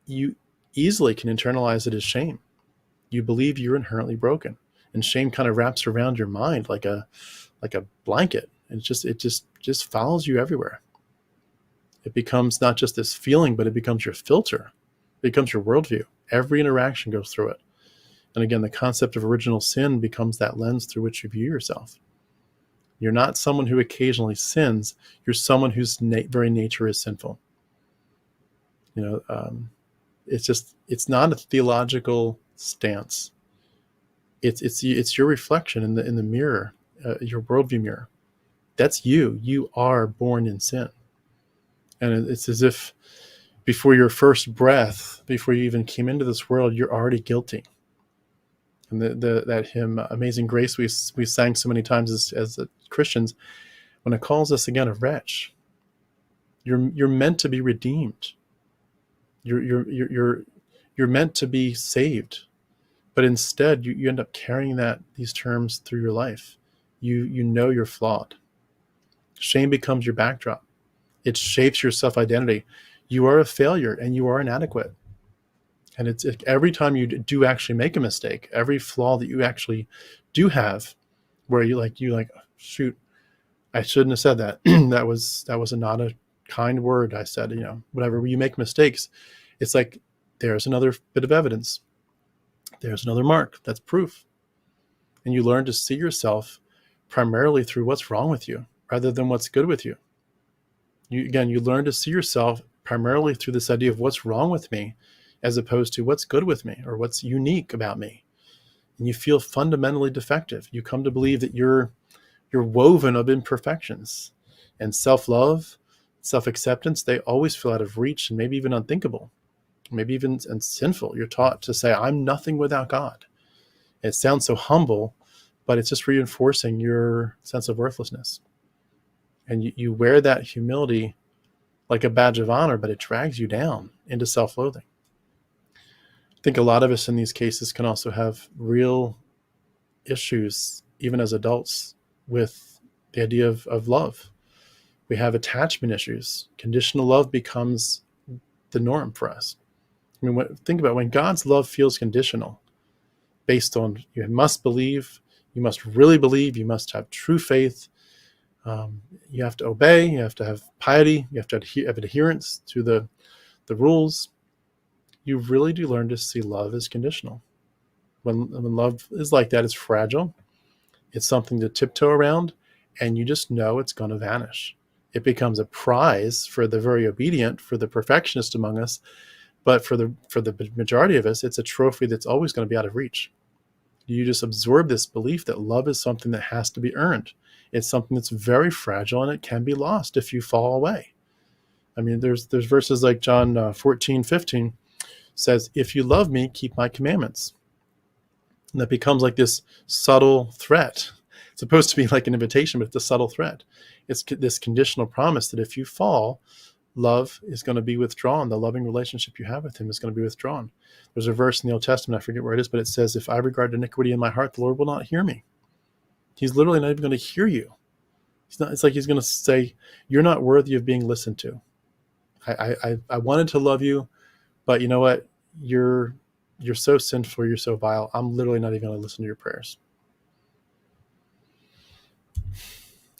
you easily can internalize it as shame. You believe you're inherently broken, and shame kind of wraps around your mind like a blanket. And it just follows you everywhere. It becomes not just this feeling, but it becomes your filter. It becomes your worldview. Every interaction goes through it. And again, the concept of original sin becomes that lens through which you view yourself. You're not someone who occasionally sins. You're someone whose very nature is sinful. It's not a theological stance. It's your reflection in the mirror, your worldview mirror. That's you. You are born in sin. And it's as if before your first breath, before you even came into this world, you're already guilty. And that hymn, Amazing Grace, we sang so many times as Christians, when it calls us again a wretch, you're meant to be redeemed. You're meant to be saved, but instead you end up carrying these terms through your life. You know you're flawed. Shame becomes your backdrop. It shapes your self-identity. You are a failure and you are inadequate. And it's every time you do actually make a mistake, every flaw that you actually do have, where you like, shoot, I shouldn't have said that. that was not a kind word I said. Whatever. You make mistakes, it's like there's another bit of evidence. There's another mark. That's proof. And you learn to see yourself primarily through what's wrong with you rather than what's good with you. You learn to see yourself primarily through this idea of what's wrong with me as opposed to what's good with me or what's unique about me. And you feel fundamentally defective. You come to believe that you're woven of imperfections. And self-love, self-acceptance, they always feel out of reach and maybe even unthinkable, maybe even and sinful. You're taught to say, I'm nothing without God. It sounds so humble, but it's just reinforcing your sense of worthlessness. And you wear that humility like a badge of honor, but it drags you down into self-loathing. I think a lot of us in these cases can also have real issues, even as adults, with the idea of love. We have attachment issues. Conditional love becomes the norm for us. I mean, think about when God's love feels conditional, based on you must believe, you must really believe, you must have true faith, you have to obey, you have to have piety, you have to have adherence to the rules. You really do learn to see love as conditional. When love is like that, it's fragile. It's something to tiptoe around, and you just know it's going to vanish. It becomes a prize for the very obedient, for the perfectionist among us, but for the majority of us, it's a trophy that's always going to be out of reach. You just absorb this belief that love is something that has to be earned. It's something that's very fragile, and it can be lost if you fall away. I mean, there's verses like John 14:15 says, if you love me, keep my commandments. And that becomes like this subtle threat. It's supposed to be like an invitation, but it's a subtle threat. It's this conditional promise that if you fall, love is going to be withdrawn. The loving relationship you have with him is going to be withdrawn. There's a verse in the Old Testament, I forget where it is, but it says, if I regard iniquity in my heart, the Lord will not hear me. He's literally not even going to hear you. It's like he's going to say, you're not worthy of being listened to. I wanted to love you, but you know what? You're so sinful, you're so vile. I'm literally not even going to listen to your prayers.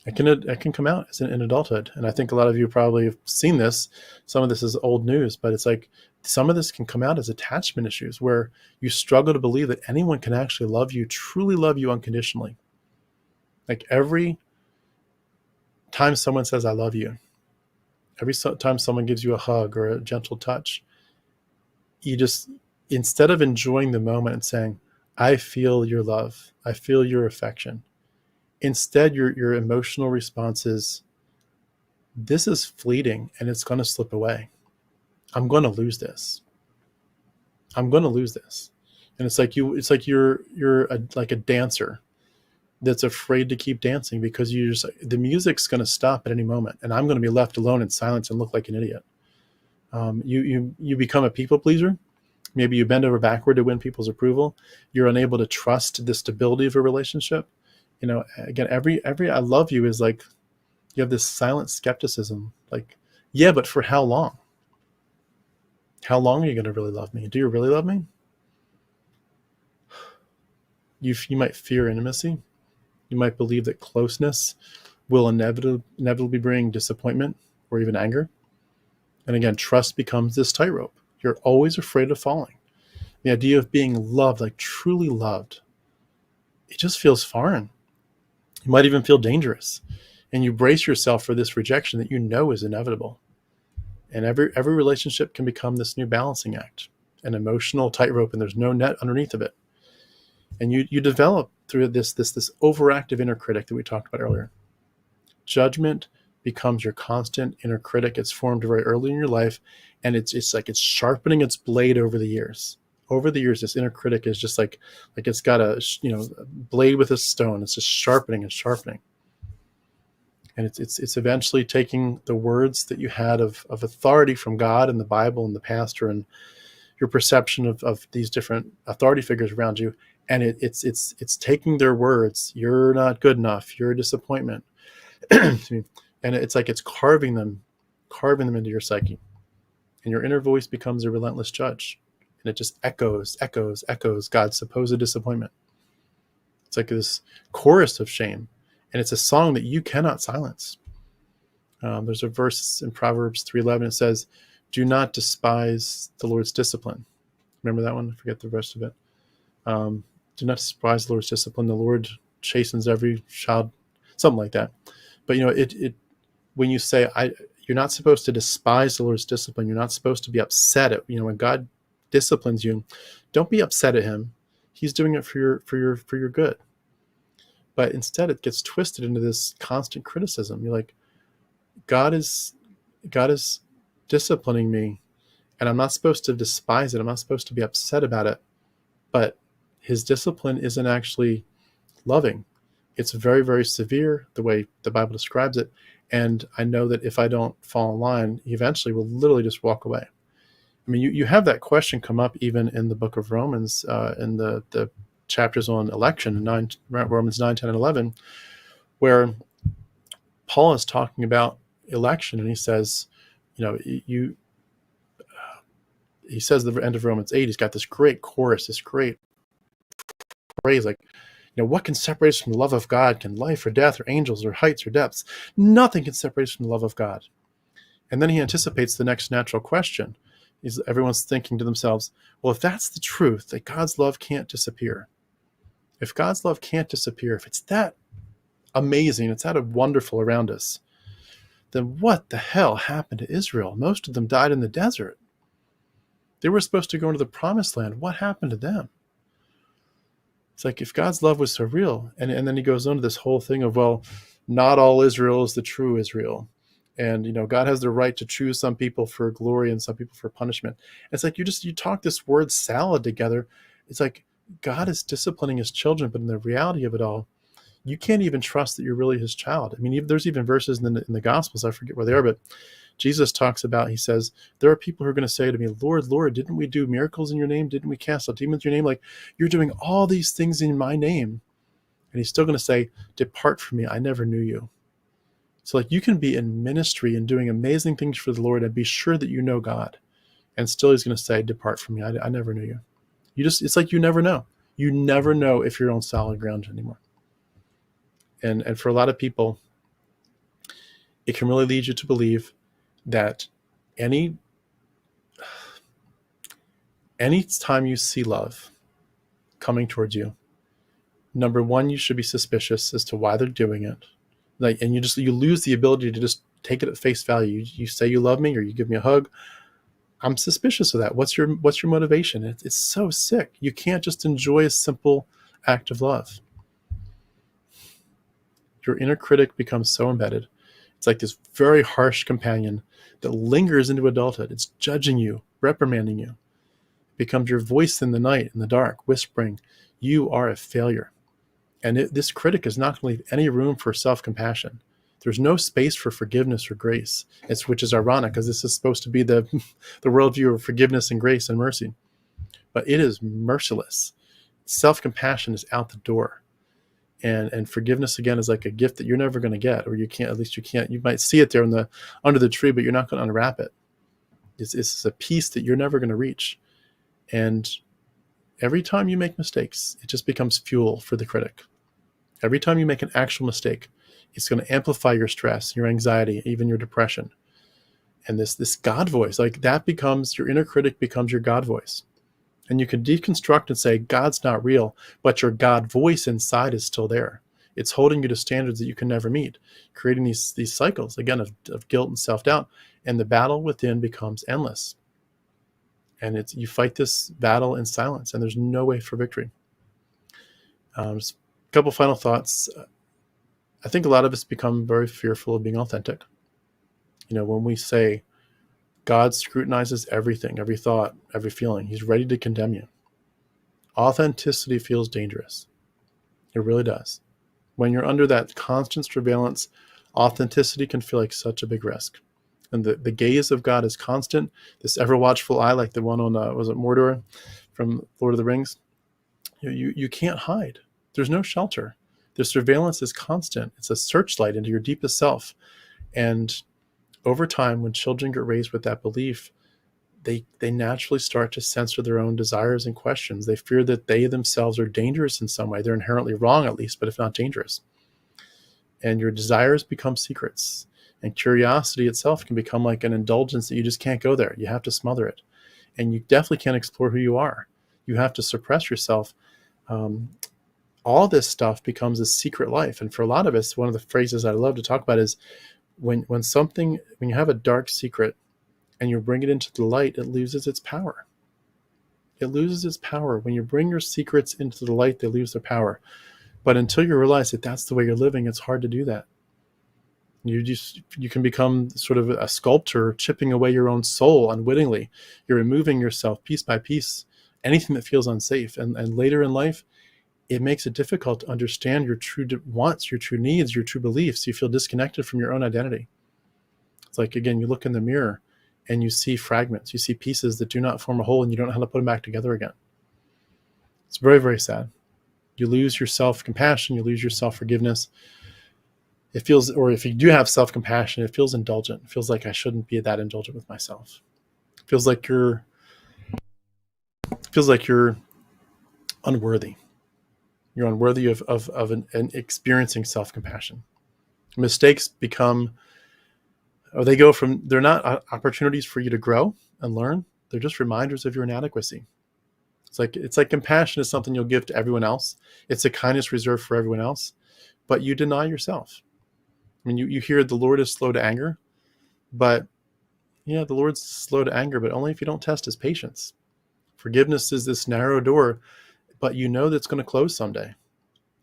It can come out in adulthood. And I think a lot of you probably have seen this. Some of this is old news, but it's like some of this can come out as attachment issues where you struggle to believe that anyone can actually love you, truly love you unconditionally. Like every time someone says, I love you, every time someone gives you a hug or a gentle touch, you just, instead of enjoying the moment and saying, I feel your love, I feel your affection, instead your emotional response is, this is fleeting and it's going to slip away. I'm going to lose this. I'm going to lose this. And it's like you're like a dancer that's afraid to keep dancing because the music's going to stop at any moment, and I'm going to be left alone in silence and look like an idiot. You become a people pleaser. Maybe you bend over backward to win people's approval. You're unable to trust the stability of a relationship. You know, again, every I love you is like you have this silent skepticism. Like, yeah, but for how long? How long are you going to really love me? Do you really love me? You might fear intimacy. You might believe that closeness will inevitably bring disappointment or even anger. And again, trust becomes this tightrope. You're always afraid of falling. The idea of being loved, like truly loved, it just feels foreign. You might even feel dangerous. And you brace yourself for this rejection that you know is inevitable. And every relationship can become this new balancing act, an emotional tightrope, and there's no net underneath of it. And you develop through this overactive inner critic that we talked about earlier. Judgment becomes your constant inner critic. It's formed very early in your life, and it's like it's sharpening its blade over the years. Over the years, this inner critic is just like it's got a blade with a stone. It's just sharpening and sharpening. And it's eventually taking the words that you had of authority from God and the Bible and the pastor and your perception of these different authority figures around you, and it's taking their words, you're not good enough, you're a disappointment, and it's like it's carving them into your psyche, and your inner voice becomes a relentless judge, and it just echoes God's supposed disappointment. It's like this chorus of shame, and it's a song that you cannot silence. There's a verse in Proverbs 3:11. It says, do not despise the Lord's discipline. Remember that one? I forget the rest of it. Do not despise the Lord's discipline. The Lord chastens every child something like that. But it when you say you're not supposed to despise the Lord's discipline. You're not supposed to be upset at when God disciplines you. Don't be upset at him. He's doing it for your good. But instead, it gets twisted into this constant criticism. You're like, God is disciplining me, and I'm not supposed to despise it. I'm not supposed to be upset about it. But his discipline isn't actually loving. It's very, very severe, the way the Bible describes it. And I know that if I don't fall in line, he eventually will literally just walk away. I mean, you have that question come up even in the book of Romans, in the chapters on election, Romans 9, 10, and 11, where Paul is talking about election, and he says, he says at the end of Romans 8, he's got this great chorus, this great phrase, like, what can separate us from the love of God? Can life or death or angels or heights or depths? Nothing can separate us from the love of God. And then he anticipates the next natural question. Everyone's thinking to themselves, well, if that's the truth, that God's love can't disappear. If God's love can't disappear, if it's that amazing, it's that wonderful around us, then what the hell happened to Israel? Most of them died in the desert. They were supposed to go into the promised land. What happened to them? It's like, if God's love was so real, and then he goes on to this whole thing of, well, not all Israel is the true Israel. And, God has the right to choose some people for glory and some people for punishment. It's like, you talk this word salad together. It's like God is disciplining his children, but in the reality of it all, you can't even trust that you're really his child. I mean, there's even verses in the Gospels, I forget where they are, but Jesus talks about, he says, there are people who are going to say to me, Lord, Lord, didn't we do miracles in your name? Didn't we cast out demons in your name? Like, you're doing all these things in my name. And he's still going to say, depart from me, I never knew you. So like, you can be in ministry and doing amazing things for the Lord and be sure that you know God. And still he's going to say, depart from me, I never knew you. It's like, you never know. You never know if you're on solid ground anymore. And for a lot of people, it can really lead you to believe that any time you see love coming towards you, number one, you should be suspicious as to why they're doing it. And you lose the ability to just take it at face value. You say you love me, or you give me a hug, I'm suspicious of that. What's your motivation? It's so sick. You can't just enjoy a simple act of love. Your inner critic becomes so embedded. It's like this very harsh companion that lingers into adulthood. It's judging you, reprimanding you. It becomes your voice in the night, in the dark, whispering, you are a failure. And this critic is not going to leave any room for self-compassion. There's no space for forgiveness or grace, which is ironic, because this is supposed to be the worldview of forgiveness and grace and mercy. But it is merciless. Self-compassion is out the door. And forgiveness, again, is like a gift that you're never going to get, or you can't. You might see it there under the tree, but you're not going to unwrap it. It's a piece that you're never going to reach. And every time you make mistakes, it just becomes fuel for the critic. Every time you make an actual mistake, it's going to amplify your stress, your anxiety, even your depression. And this God voice, like that becomes, your inner critic becomes your God voice. And you can deconstruct and say, God's not real, but your God voice inside is still there. It's holding you to standards that you can never meet, creating these cycles, again, of guilt and self-doubt. And the battle within becomes endless. And you fight this battle in silence, and there's no way for victory. Just a couple final thoughts. I think a lot of us become very fearful of being authentic. When we say, God scrutinizes everything, every thought, every feeling. He's ready to condemn you. Authenticity feels dangerous. It really does. When you're under that constant surveillance, authenticity can feel like such a big risk. And the gaze of God is constant. This ever-watchful eye, like the one on, was it Mordor from Lord of the Rings? You can't hide. There's no shelter. The surveillance is constant. It's a searchlight into your deepest self. And over time, when children get raised with that belief, they naturally start to censor their own desires and questions. They fear that they themselves are dangerous in some way. They're inherently wrong, at least, but if not dangerous. And your desires become secrets. And curiosity itself can become like an indulgence that you just can't go there. You have to smother it. And you definitely can't explore who you are. You have to suppress yourself. all this stuff becomes a secret life. And for a lot of us, one of the phrases I love to talk about is when you have a dark secret and you bring it into the light, it loses its power. It loses its power. When you bring your secrets into the light, they lose their power. But until you realize that that's the way you're living, it's hard to do that. You can become sort of a sculptor, chipping away your own soul unwittingly. You're removing yourself piece by piece, anything that feels unsafe. And later in life, it makes it difficult to understand your true wants, your true needs, your true beliefs. You feel disconnected from your own identity. It's like, again, you look in the mirror and you see fragments, you see pieces that do not form a whole, and you don't know how to put them back together again. It's very, very sad. You lose your self-compassion, you lose your self-forgiveness. It feels, or if you do have self-compassion, it feels indulgent. It feels like I shouldn't be that indulgent with myself. It feels like you're unworthy. You're unworthy of an experiencing self-compassion. Mistakes become, or they're not opportunities for you to grow and learn. They're just reminders of your inadequacy. It's like compassion is something you'll give to everyone else. It's a kindness reserved for everyone else, but you deny yourself. I mean, you hear the Lord is slow to anger, but yeah, the Lord's slow to anger, but only if you don't test his patience. Forgiveness is this narrow door, but you know that's going to close someday.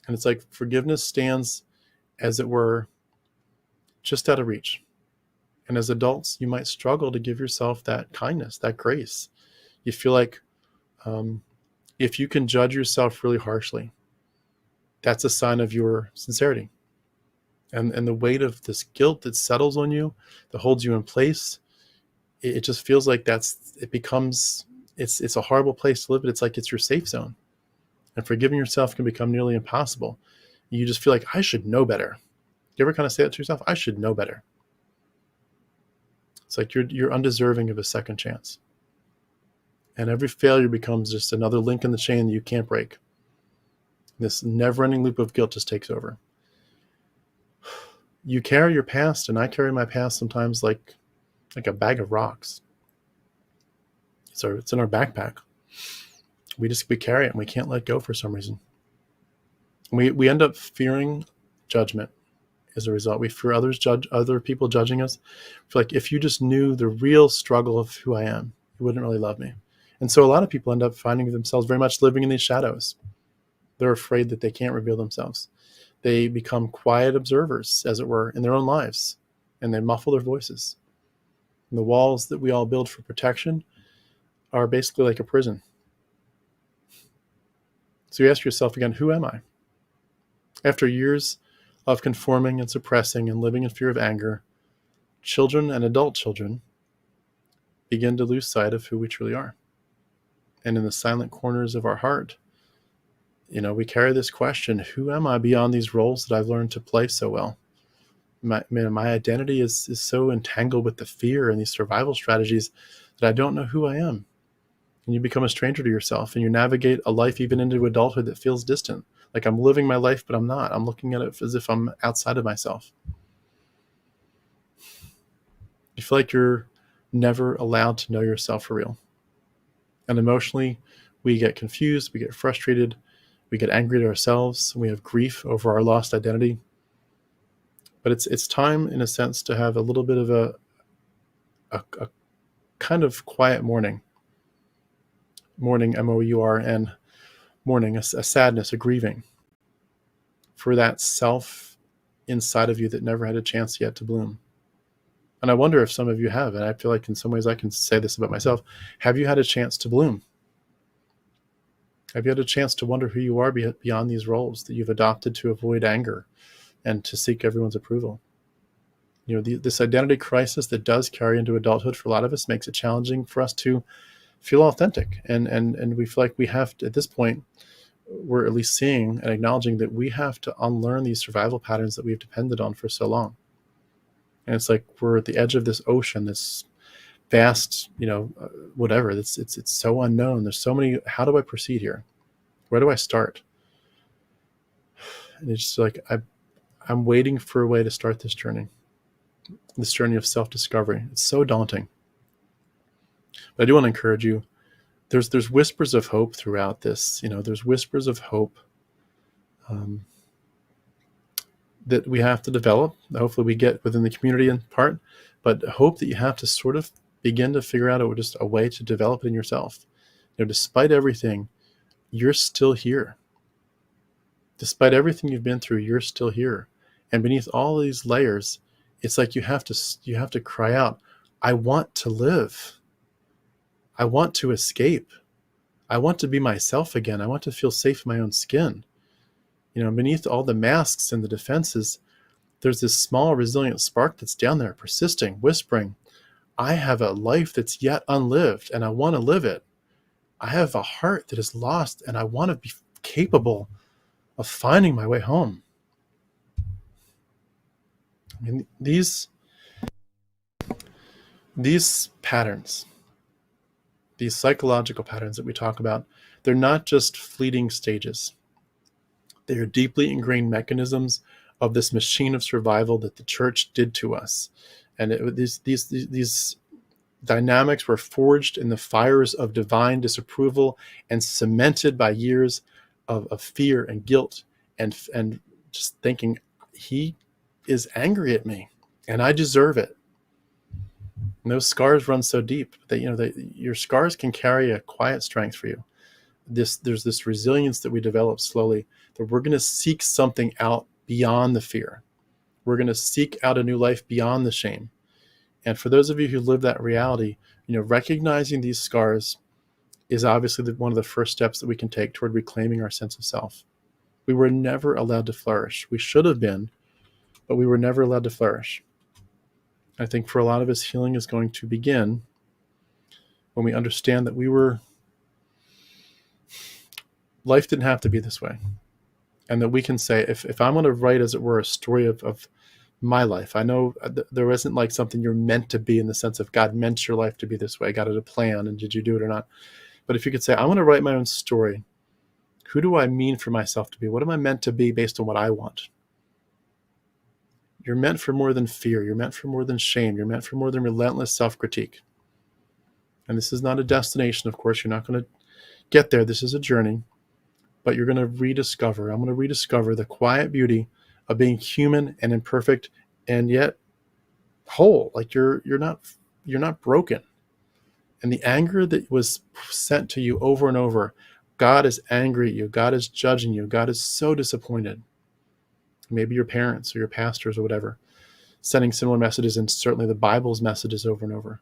And it's like forgiveness stands, as it were, just out of reach. And as adults, you might struggle to give yourself that kindness, that grace. You feel like if you can judge yourself really harshly, that's a sign of your sincerity. And the weight of this guilt that settles on you, that holds you in place, it just feels like it's a horrible place to live, but it's like it's your safe zone. And forgiving yourself can become nearly impossible. You just feel like, I should know better. You ever kind of say that to yourself? I should know better. It's like you're undeserving of a second chance. And every failure becomes just another link in the chain that you can't break. This never-ending loop of guilt just takes over. You carry your past, and I carry my past sometimes like a bag of rocks. It's in our backpack. We carry it, and we can't let go for some reason. We end up fearing judgment as a result. We fear other people judging us. I feel like if you just knew the real struggle of who I am, you wouldn't really love me. And so a lot of people end up finding themselves very much living in these shadows. They're afraid that they can't reveal themselves. They become quiet observers, as it were, in their own lives, and they muffle their voices. And the walls that we all build for protection are basically like a prison. So you ask yourself again, who am I? After years of conforming and suppressing and living in fear of anger, children and adult children begin to lose sight of who we truly are. And in the silent corners of our heart, we carry this question, who am I beyond these roles that I've learned to play so well? My identity is so entangled with the fear and these survival strategies that I don't know who I am. And you become a stranger to yourself, and you navigate a life even into adulthood that feels distant. Like I'm living my life, but I'm not. I'm looking at it as if I'm outside of myself. You feel like you're never allowed to know yourself for real. And emotionally, we get confused, we get frustrated, we get angry at ourselves, we have grief over our lost identity. But it's time, in a sense, to have a little bit of a kind of quiet mourning, MOURN, mourning, a sadness, a grieving for that self inside of you that never had a chance yet to bloom. And I wonder if some of you have, and I feel like in some ways I can say this about myself. Have you had a chance to bloom? Have you had a chance to wonder who you are beyond these roles that you've adopted to avoid anger and to seek everyone's approval? This identity crisis that does carry into adulthood for a lot of us makes it challenging for us to feel authentic. And we feel like we have to, at this point, we're at least seeing and acknowledging that we have to unlearn these survival patterns that we've depended on for so long. And it's like we're at the edge of this ocean, this vast, whatever. It's so unknown. There's so many. How do I proceed here? Where do I start? And it's just like I'm waiting for a way to start this journey of self-discovery. It's so daunting. But I do want to encourage you. There's whispers of hope throughout this. There's whispers of hope that we have to develop. Hopefully we get within the community in part, but hope that you have to sort of begin to figure out just a way to develop it in yourself. Despite everything, you're still here. Despite everything you've been through, you're still here. And beneath all these layers, it's like you have to cry out, I want to live. I want to escape. I want to be myself again. I want to feel safe in my own skin. Beneath all the masks and the defenses, there's this small, resilient spark that's down there, persisting, whispering, I have a life that's yet unlived, and I want to live it. I have a heart that is lost, and I want to be capable of finding my way home. These patterns, these psychological patterns that we talk about, they're not just fleeting stages. They are deeply ingrained mechanisms of this machine of survival that the church did to us. And these dynamics were forged in the fires of divine disapproval and cemented by years of fear and guilt and just thinking, he is angry at me and I deserve it. And those scars run so deep that your scars can carry a quiet strength for you. There's this resilience that we develop slowly, that we're going to seek something out beyond the fear. We're going to seek out a new life beyond the shame. And for those of you who live that reality, recognizing these scars is obviously one of the first steps that we can take toward reclaiming our sense of self. We were never allowed to flourish. We should have been, but we were never allowed to flourish. I think for a lot of us, healing is going to begin when we understand that life didn't have to be this way. And that we can say, if I'm going to write, as it were, a story of my life, I know there isn't like something you're meant to be in the sense of God meant your life to be this way. God had a plan, and did you do it or not? But if you could say, I'm going to write my own story, who do I mean for myself to be? What am I meant to be based on what I want? You're meant for more than fear. You're meant for more than shame. You're meant for more than relentless self-critique. And this is not a destination, of course. You're not going to get there. This is a journey. But you're going to rediscover. I'm going to rediscover the quiet beauty of being human and imperfect, and yet whole. Like you're not broken. And the anger that was sent to you over and over, God is angry at you. God is judging you. God is so disappointed. Maybe your parents or your pastors or whatever, sending similar messages, and certainly the Bible's messages over and over.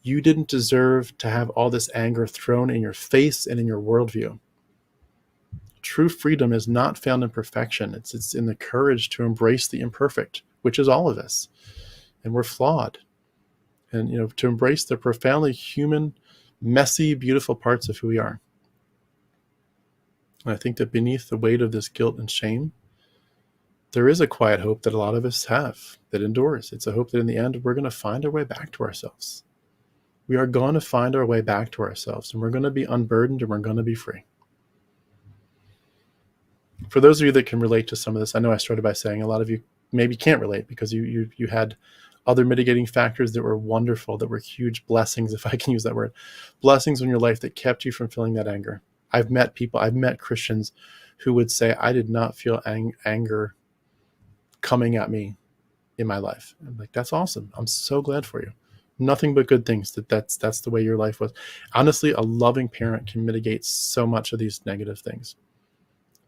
You didn't deserve to have all this anger thrown in your face and in your worldview. True freedom is not found in perfection. It's in the courage to embrace the imperfect, which is all of us. And we're flawed. And, to embrace the profoundly human, messy, beautiful parts of who we are. And I think that beneath the weight of this guilt and shame, there is a quiet hope that a lot of us have that endures. It's a hope that in the end, we're going to find our way back to ourselves. We are going to find our way back to ourselves, and we're going to be unburdened, and we're going to be free. For those of you that can relate to some of this, I know I started by saying a lot of you maybe can't relate because you had other mitigating factors that were wonderful, that were huge blessings, if I can use that word, blessings in your life that kept you from feeling that anger. I've met Christians who would say, I did not feel anger coming at me in my life. I'm like, that's awesome. I'm so glad for you. Nothing but good things that's the way your life was. Honestly, a loving parent can mitigate so much of these negative things.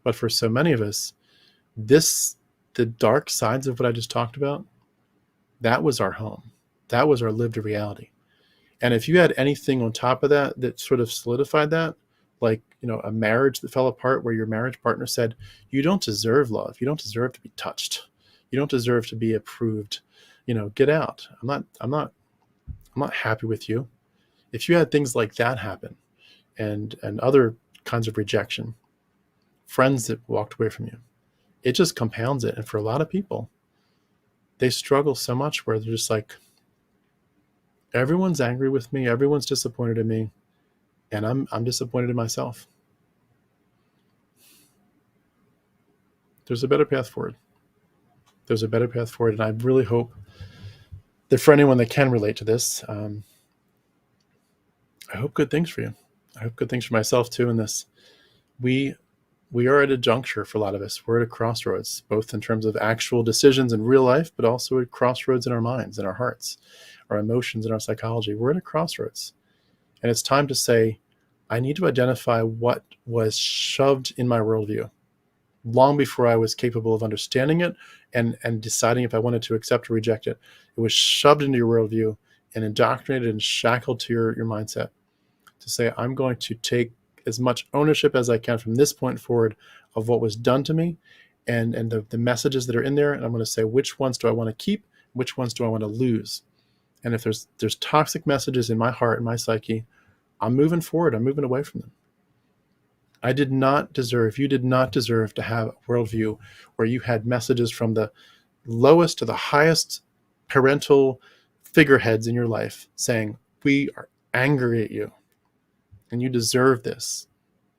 But for so many of us, the dark sides of what I just talked about, that was our home. That was our lived reality. And if you had anything on top of that sort of solidified that, like, a marriage that fell apart where your marriage partner said, you don't deserve love. You don't deserve to be touched. You don't deserve to be approved. Get out. I'm not happy with you. If you had things like that happen and other kinds of rejection, friends that walked away from you, it just compounds it. And for a lot of people, they struggle so much where they're just like, everyone's angry with me. Everyone's disappointed in me. And I'm disappointed in myself. There's a better path forward. There's a better path forward. And I really hope that for anyone that can relate to this, I hope good things for you. I hope good things for myself too in this. We we are at a juncture for a lot of us. We're at a crossroads, both in terms of actual decisions in real life, but also at crossroads in our minds, in our hearts, our emotions, and our psychology. We're at a crossroads. And it's time to say, I need to identify what was shoved in my worldview long before I was capable of understanding it and deciding if I wanted to accept or reject it. It was shoved into your worldview and indoctrinated and shackled to your mindset to say, I'm going to take as much ownership as I can from this point forward of what was done to me and the messages that are in there. And I'm going to say, which ones do I want to keep? Which ones do I want to lose? And if there's toxic messages in my heart and my psyche, I'm moving forward. I'm moving away from them. You did not deserve to have a worldview where you had messages from the lowest to the highest parental figureheads in your life saying, we are angry at you and you deserve this.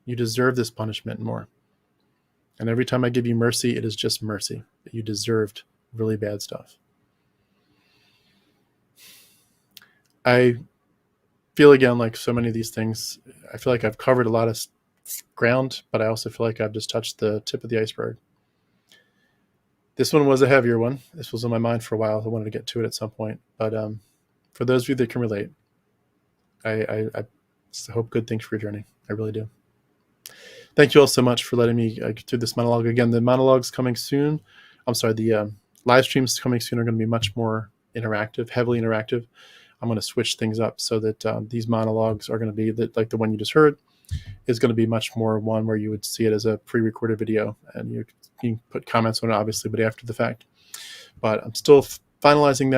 You deserve this punishment and more. And every time I give you mercy, it is just mercy. You deserved really bad stuff. I feel again, like so many of these things, I feel like I've covered a lot of ground, but I also feel like I've just touched the tip of the iceberg. This one was a heavier one. This was on my mind for a while. I wanted to get to it at some point. But for those of you that can relate, I hope good things for your journey. I really do. Thank you all so much for letting me get through this monologue. Again, the monologues coming soon. The live streams coming soon are going to be much more interactive, heavily interactive. I'm going to switch things up so that these monologues are going to be like the one you just heard is going to be much more one where you would see it as a pre-recorded video and you can put comments on it, obviously, but after the fact. But I'm still finalizing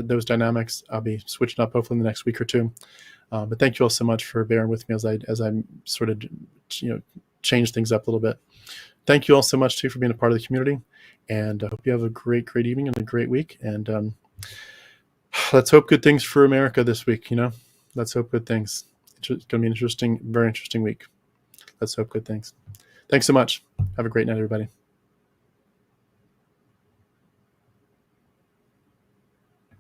those dynamics. I'll be switching up hopefully in the next week or two. But thank you all so much for bearing with me as I sort of change things up a little bit. Thank you all so much too for being a part of the community, and I hope you have a great evening and a great week. And let's hope good things for America this week. Let's hope good things. It's going to be an interesting, very interesting week. Let's hope good things. Thanks so much. Have a great night, everybody.